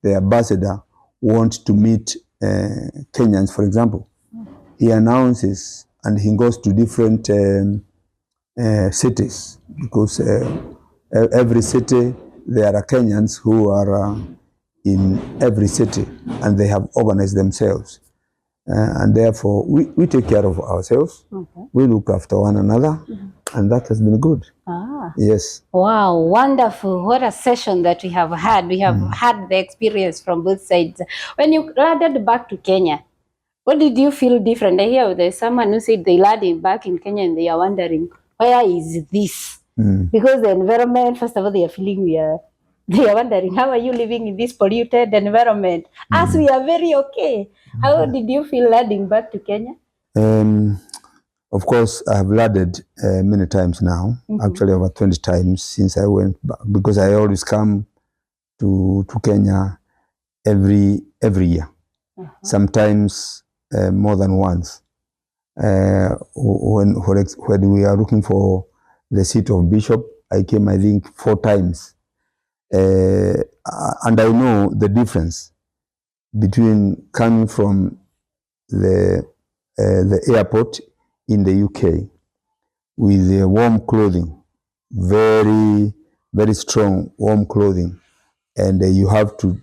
the ambassador wants to meet Kenyans, for example, he announces and he goes to different cities, because every city there are Kenyans who are in every city, and they have organized themselves. And therefore, we take care of ourselves. We look after one another, and that has been good. Yes. Wow, wonderful. What a session that we have had. We have had the experience from both sides. When you landed back to Kenya, what did you feel different? I hear there's someone who said they landed back in Kenya and they are wondering, where is this? Because the environment, first of all, they are wondering, how are you living in this polluted environment? As we are very okay. How did you feel landing back to Kenya? Of course, I have landed many times now, actually over 20 times since I went back, because I always come to Kenya every year, sometimes more than once. When we are looking for the seat of bishop, I came, I think, 4 times. And I know the difference between coming from the airport in the UK with the warm clothing, very, very strong warm clothing, and you have to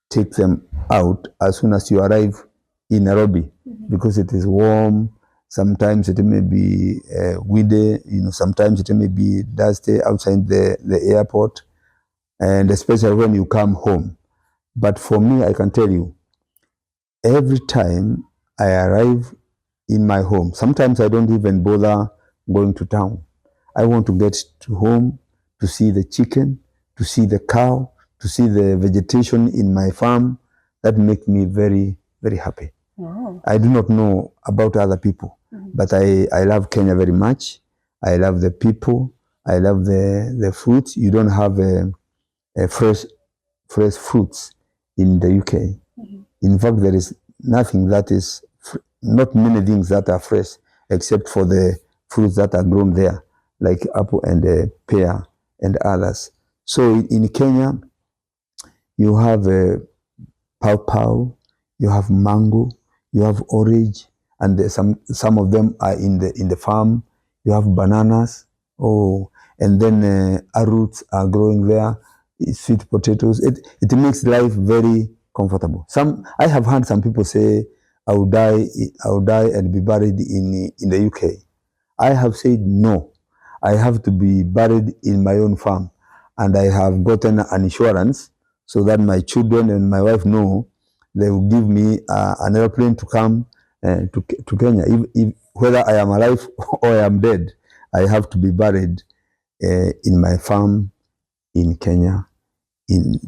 take them out as soon as you arrive in Nairobi, because it is warm. Sometimes it may be windy, sometimes it may be dusty outside the airport, and especially when you come home. But for me, I can tell you, every time I arrive in my home, sometimes I don't even bother going to town. I want to get to home to see the chicken, to see the cow, to see the vegetation in my farm. That makes me very, very happy. I do not know about other people, but I love Kenya very much. I love the people. I love the fruits. You don't have fresh fruits in the UK. In fact, there is nothing that is, not many things that are fresh, except for the fruits that are grown there, like apple and pear and others. So in Kenya, you have pawpaw, you have mango, you have orange, and some of them are in the farm. You have bananas, and then roots are growing there, sweet potatoes. It makes life very comfortable. I have heard some people say, I will die and be buried in the UK. I have said no. I have to be buried in my own farm, and I have gotten an insurance so that my children and my wife know they will give me an airplane to come to Kenya. If whether I am alive or I am dead, I have to be buried in my farm in Kenya,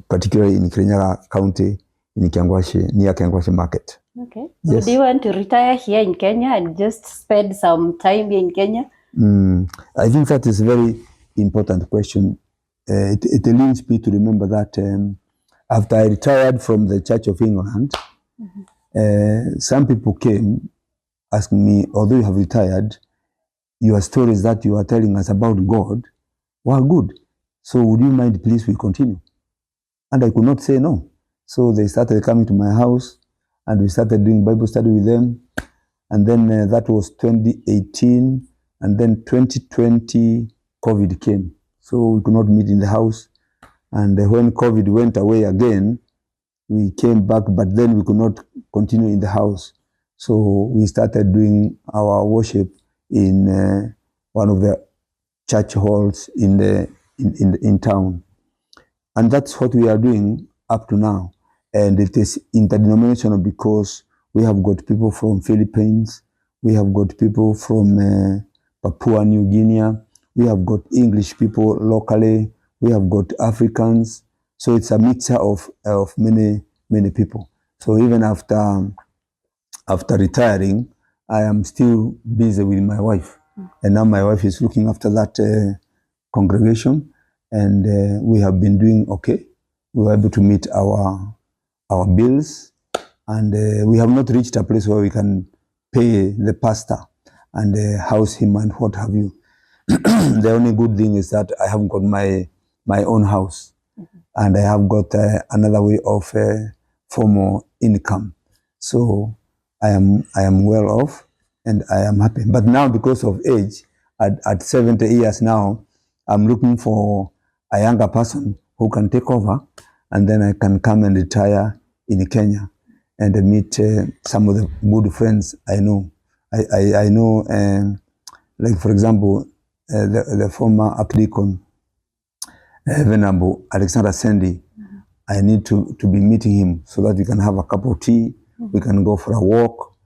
particularly in Kirinyaga County, in Kangwashi, near Kangwashi Market. Okay. Yes. So do you want to retire here in Kenya and just spend some time here in Kenya? I think that is a very important question. It leads me to remember that after I retired from the Church of England, some people came asking me, although you have retired, your stories that you are telling us about God were good. So would you mind, please, we continue? And I could not say no. So they started coming to my house, and we started doing Bible study with them. And then that was 2018. And then 2020, COVID came. So we could not meet in the house. And when COVID went away again, we came back, but then we could not continue in the house. So we started doing our worship in one of the church halls in town. And that's what we are doing up to now. And it is interdenominational because we have got people from Philippines, we have got people from Papua New Guinea, we have got English people locally, we have got Africans. So it's a mixture of many people. So even after retiring, I am still busy with my wife. And now my wife is looking after that congregation, and we have been doing okay. We were able to meet our bills, and we have not reached a place where we can pay the pastor and house him and what have you. The only good thing is that I have got my own house, and I have got another way of formal income. So I am well off, and I am happy. But now, because of age, at 70 years now, I'm looking for a younger person who can take over, and then I can come and retire in Kenya and meet some of the good friends I know. I know, like for example, the former Archdeacon, Venerable Alexander Sendi. I need to be meeting him so that we can have a cup of tea, we can go for a walk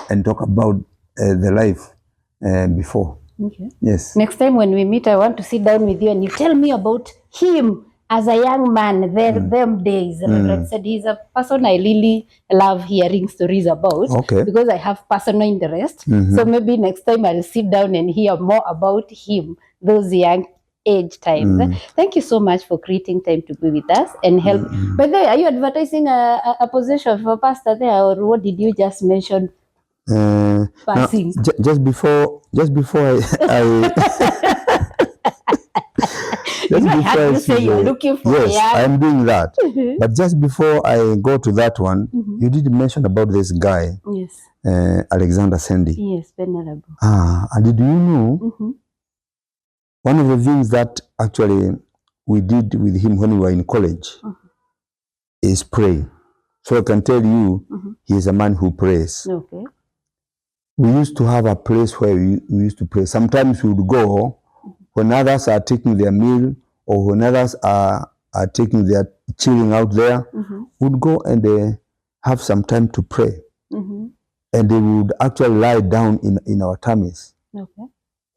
and talk about the life before. Okay. Yes. Next time when we meet, I want to sit down with you and you tell me about him as a young man, them days. Reverend said he's a person I really love hearing stories about, because I have personal interest. So maybe next time I'll sit down and hear more about him, those young age times. Thank you so much for creating time to be with us and help. By the way, are you advertising a position for pastor there, or what did you just mention? Passing. Now, just before I I had to say you're looking for yes, I am doing that. But just before I go to that one, you did mention about this guy. Yes. Alexander Sendi. Yes, Venerable. And did you know one of the things that actually we did with him when we were in college is pray. So I can tell you, he is a man who prays. Okay. We used to have a place where we used to pray. Sometimes we would go when others are taking their meal, or when others are taking their chilling out there, we'd go and have some time to pray. And they would actually lie down in our tummies. Okay.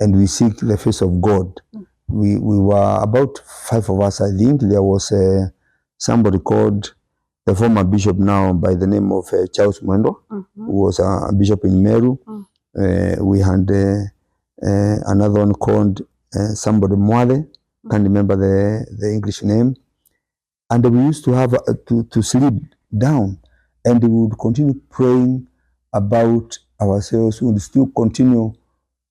And we seek the face of God. We were about 5 of us, I think. There was somebody called the former bishop now by the name of Charles Mwendo, who was a bishop in Meru. We had another one called somebody Mwale, can't remember the English name, and we used to have to sleep down, and we would continue praying about ourselves. We would still continue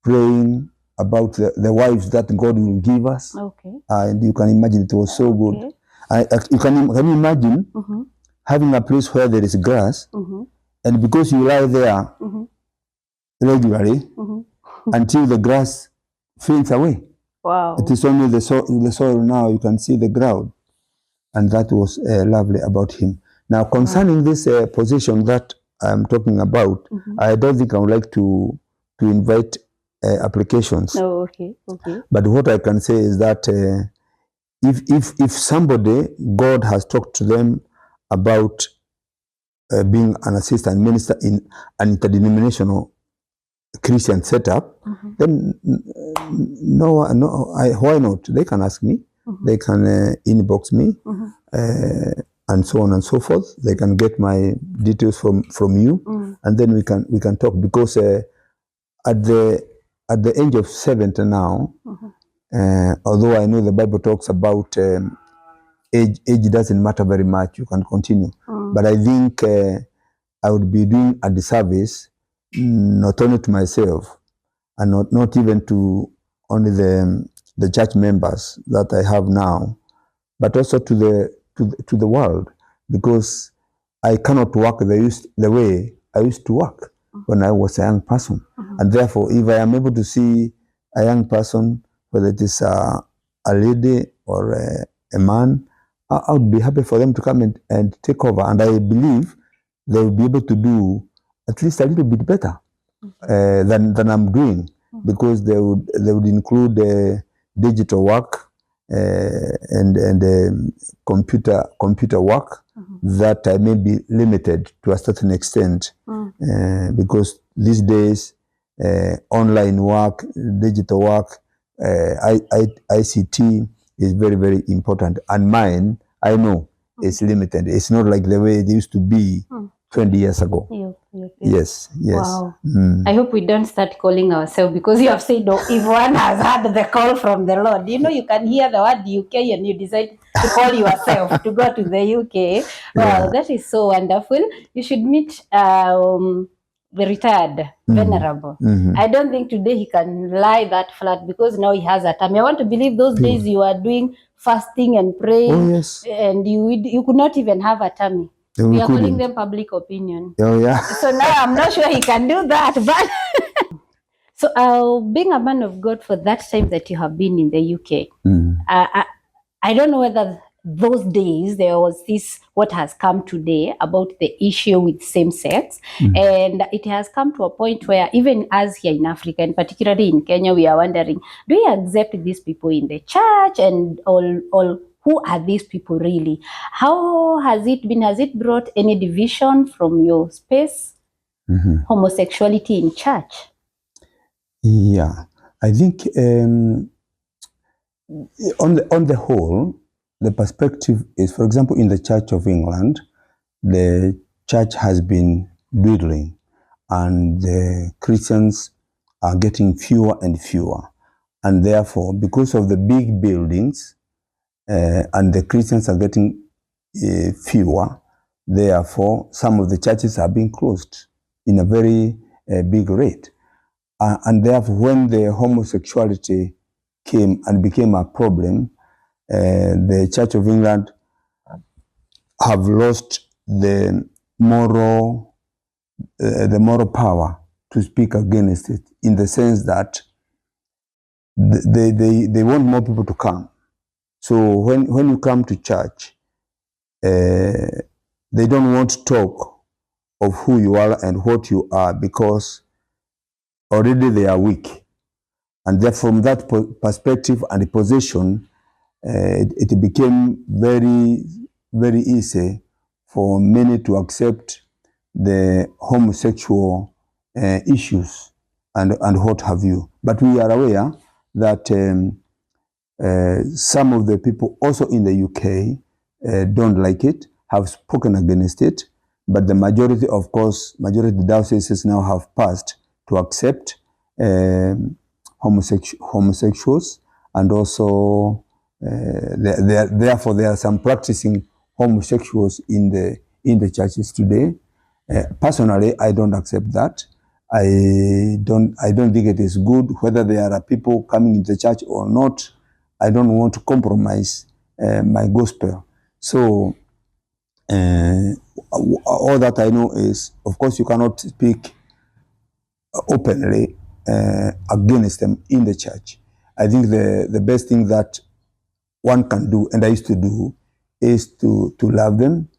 praying about the wives that God will give us. Okay. And you can imagine it was so good. Okay. Can you imagine having a place where there is grass, and because you lie there regularly until the grass fades away. Wow. It is only the soil now, you can see the ground. And that was lovely about him. Now, concerning this position that I'm talking about, I don't think I would like to invite applications. Oh, okay. Okay. But what I can say is that if somebody, God has talked to them about being an assistant minister in an interdenominational Christian setup, then why not? They can ask me, they can inbox me, and so on and so forth. They can get my details from you, and then we can talk, because at the age of 70 now, although I know the Bible talks about age doesn't matter very much, you can continue, but I think I would be doing a disservice, not only to myself, and not even to only the church members that I have now, but also to the world, because I cannot work the way I used to work when I was a young person. And therefore, if I am able to see a young person, whether it is a lady or a man, I would be happy for them to come and take over. And I believe they will be able to do at least a little bit better than I'm doing, because they would include digital work and computer work that may be limited to a certain extent, because these days online work, digital work, ICT is very, very important, and mine, I know, is limited. It's not like the way it used to be 20 years ago. Yes. Wow. I hope we don't start calling ourselves, because you have said, oh, if one has had the call from the Lord, you can hear the word UK and you decide to call yourself to go to the UK. Wow, that is so wonderful. You should meet the retired venerable. I don't think today he can lie that flat, because now he has a tummy. I want to believe those days you are doing fasting and praying, and you could not even have a tummy. We are calling them public opinion. Oh, yeah. So now I'm not sure he can do that. But so being a man of God for that time that you have been in the UK, I don't know whether those days there was this, what has come today about the issue with same sex, and it has come to a point where even us here in Africa, and particularly in Kenya, we are wondering, do we accept these people in the church, and all who are these people really? How has it been? Has it brought any division from your space? Homosexuality in church? Yeah, I think on the whole, the perspective is, for example, in the Church of England, the church has been dwindling, and the Christians are getting fewer and fewer, and therefore, because of the big buildings, and the Christians are getting fewer, therefore some of the churches are being closed in a very big rate. And therefore, when the homosexuality came and became a problem, the Church of England have lost the moral power to speak against it, in the sense that they want more people to come. So when you come to church, they don't want to talk of who you are and what you are, because already they are weak. And therefore, from that perspective and position, it became very, very easy for many to accept the homosexual issues and what have you. But we are aware that some of the people also in the UK don't like it, have spoken against it, but the majority, of course, majority dioceses now have passed to accept homosexuals, and also therefore there are some practicing homosexuals in the churches today. Personally, I don't accept that. I don't think it is good whether there are people coming into the church or not. I don't want to compromise my gospel. So all that I know is, of course, you cannot speak openly against them in the church. I think the best thing that one can do, and I used to do, is to love them,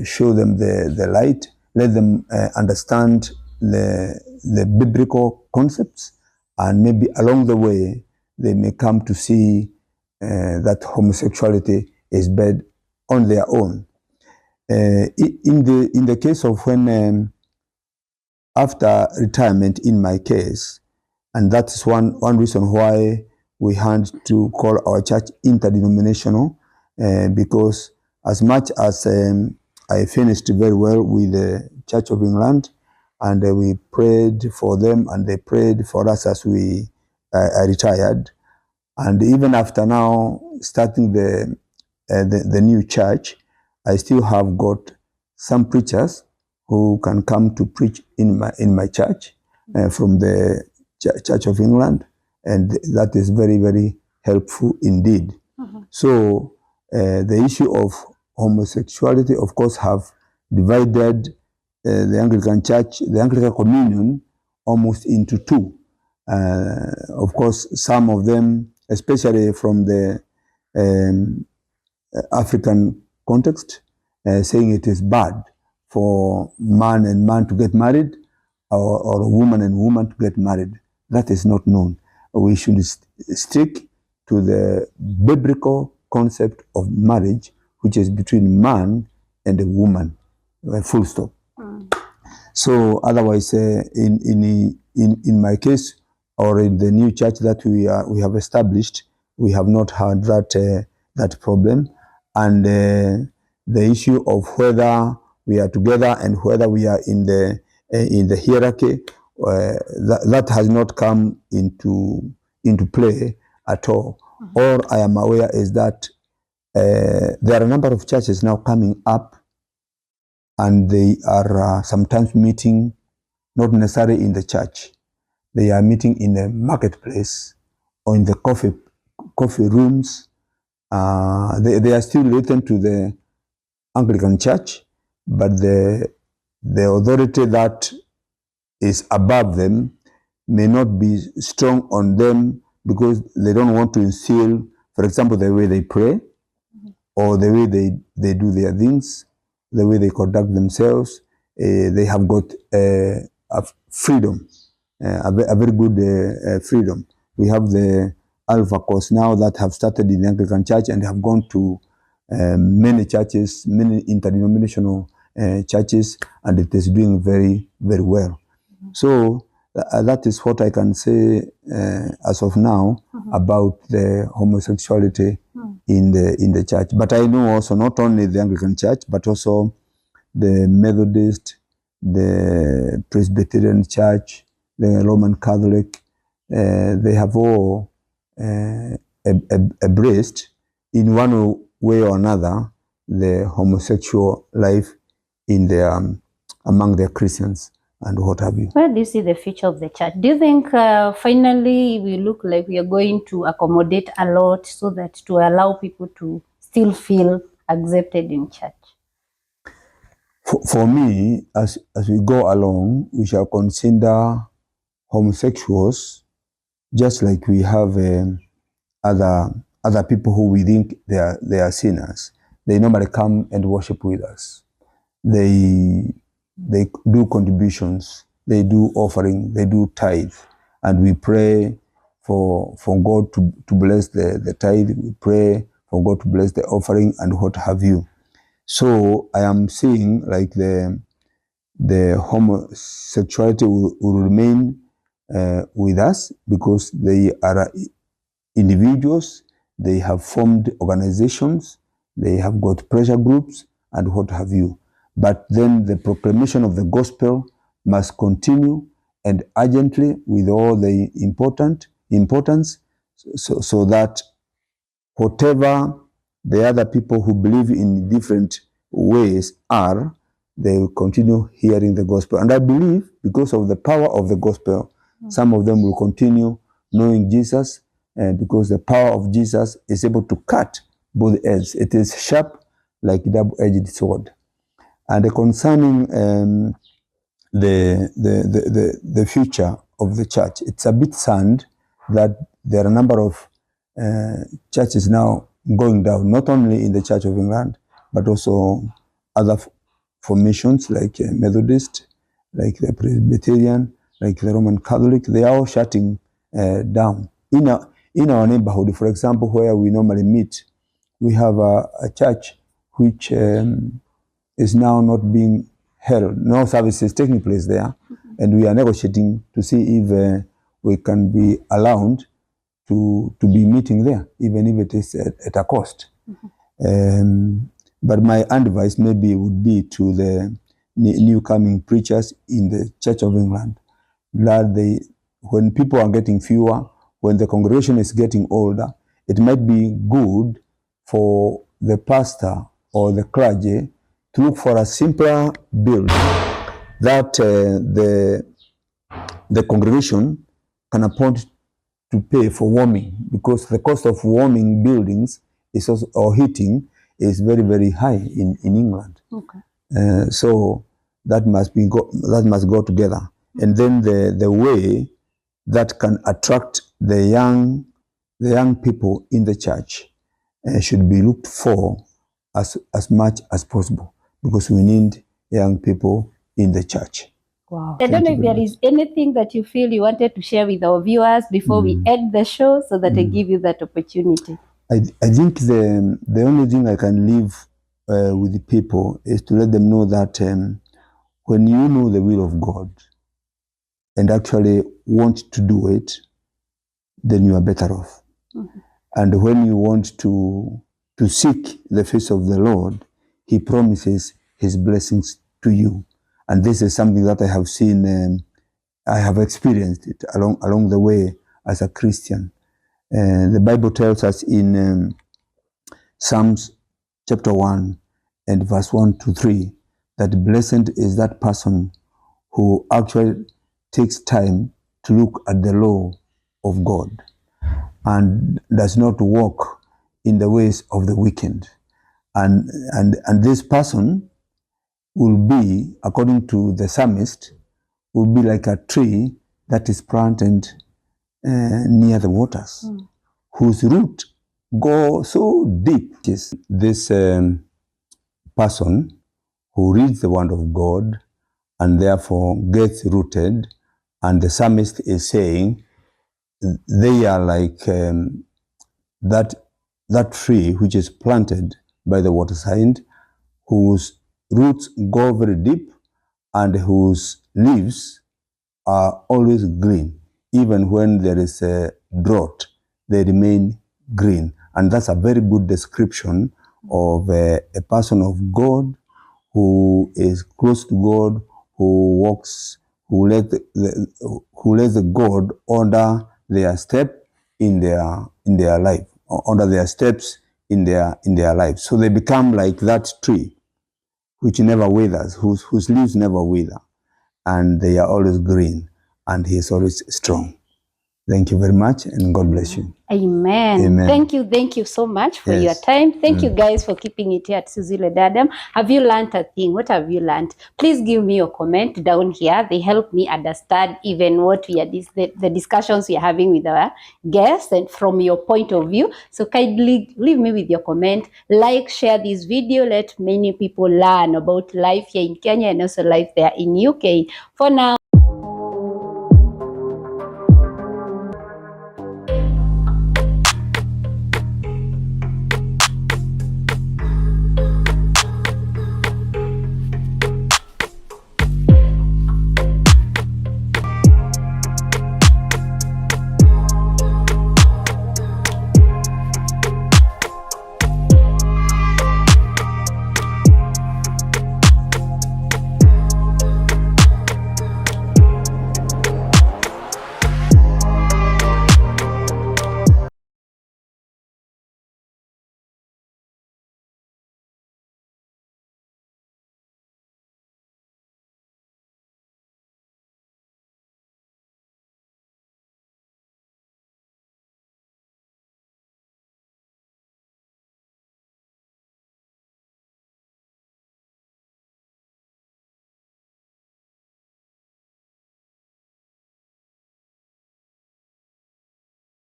show them the light, let them understand the biblical concepts, and maybe along the way they may come to see that homosexuality is bad on their own. In the case of when after retirement, in my case, and that's one reason why we had to call our church interdenominational, because as much as I finished very well with the Church of England, and we prayed for them, and they prayed for us as I retired, and even after now starting the new church, I still have got some preachers who can come to preach in my church from the Church of England, and that is very, very helpful indeed. So the issue of homosexuality, of course, have divided the Anglican Church, the Anglican Communion, almost into two. Of course, some of them, especially from the African context, saying it is bad for man and man to get married, or woman and woman to get married. That is not known. We should stick to the biblical concept of marriage, which is between man and a woman, full stop. So otherwise, in my case, or in the new church that we have established, we have not had that problem, and the issue of whether we are together and whether we are in the hierarchy, that has not come into play at all. All I am aware is that there are a number of churches now coming up, and they are sometimes meeting not necessarily in the church. They are meeting in the marketplace or in the coffee rooms. They are still related to the Anglican Church, but the authority that is above them may not be strong on them, because they don't want to instill, for example, the way they pray, or the way they do their things, the way they conduct themselves. They have got a freedom, a very good freedom. We have the Alpha course now that have started in the Anglican Church and have gone to many churches, many interdenominational churches, and it is doing very, very well. So that is what I can say as of now about the homosexuality in the church. But I know also not only the Anglican Church, but also the Methodist, the Presbyterian Church, the Roman Catholic. They have all embraced in one way or another the homosexual life in the among their Christians and what have you. Where do you see the future of the church? Do you think finally we look like we are going to accommodate a lot so that to allow people to still feel accepted in church? For me, as we go along, we shall consider homosexuals just like we have other people who we think they are sinners. They normally come and worship with us. They do contributions, they do offering, they do tithe, and we pray for God to bless the tithe. We pray for God to bless the offering and what have you. So I am seeing like the homosexuality will remain with us, because they are individuals, they have formed organizations, they have got pressure groups and what have you. But then the proclamation of the gospel must continue, and urgently, with all the importance, so that whatever the other people who believe in different ways are, they will continue hearing the gospel. And I believe because of the power of the gospel, some of them will continue knowing Jesus, because the power of Jesus is able to cut both edges. It is sharp like a double-edged sword. And concerning the future of the church, it's a bit sad that there are a number of churches now going down, not only in the Church of England, but also other formations like Methodist, like the Presbyterian, like the Roman Catholic. They are all shutting down. In our neighborhood, for example, where we normally meet, we have a church which is now not being held. No service is taking place there, and we are negotiating to see if we can be allowed to be meeting there, even if it is at a cost. But my advice maybe would be to the new coming preachers in the Church of England, that when people are getting fewer, when the congregation is getting older, it might be good for the pastor or the clergy to look for a simpler build that the congregation can afford to pay for warming, because the cost of warming buildings is also, or heating, is very, very high in England. Okay. So that must go together. And then the way that can attract the young people in the church should be looked for as much as possible, because we need young people in the church. Wow. I don't know if there is anything that you feel you wanted to share with our viewers before we end the show, so that I give you that opportunity. I think the only thing I can leave with the people is to let them know that when you know the will of God and actually want to do it, then you are better off. And when you want to seek the face of the Lord, He promises His blessings to you. And this is something that I have seen, I have experienced it along the way as a Christian. The Bible tells us in Psalms chapter 1 and verse 1 to 3 that blessed is that person who actually takes time to look at the law of God and does not walk in the ways of the wicked. And this person will be, according to the psalmist, will be like a tree that is planted near the waters, whose root go so deep. This person who reads the word of God and therefore gets rooted, and the psalmist is saying they are like that tree which is planted by the waterside, whose roots go very deep and whose leaves are always green. Even when there is a drought, they remain green. And that's a very good description of a person of God who is close to God, who walks, who lets the God order their step in their life, order their steps in their life. So they become like that tree which never withers, whose leaves never wither, and they are always green, and He is always strong. Thank you very much, and God bless you. Amen. Amen. Thank you so much for your time. Thank you guys for keeping it here at Suzie Yule Diadem. Have you learned a thing? What have you learned? Please give me your comment down here. They help me understand even what we are the discussions we are having with our guests and from your point of view. So kindly leave me with your comment. Like, share this video. Let many people learn about life here in Kenya and also life there in UK. For now,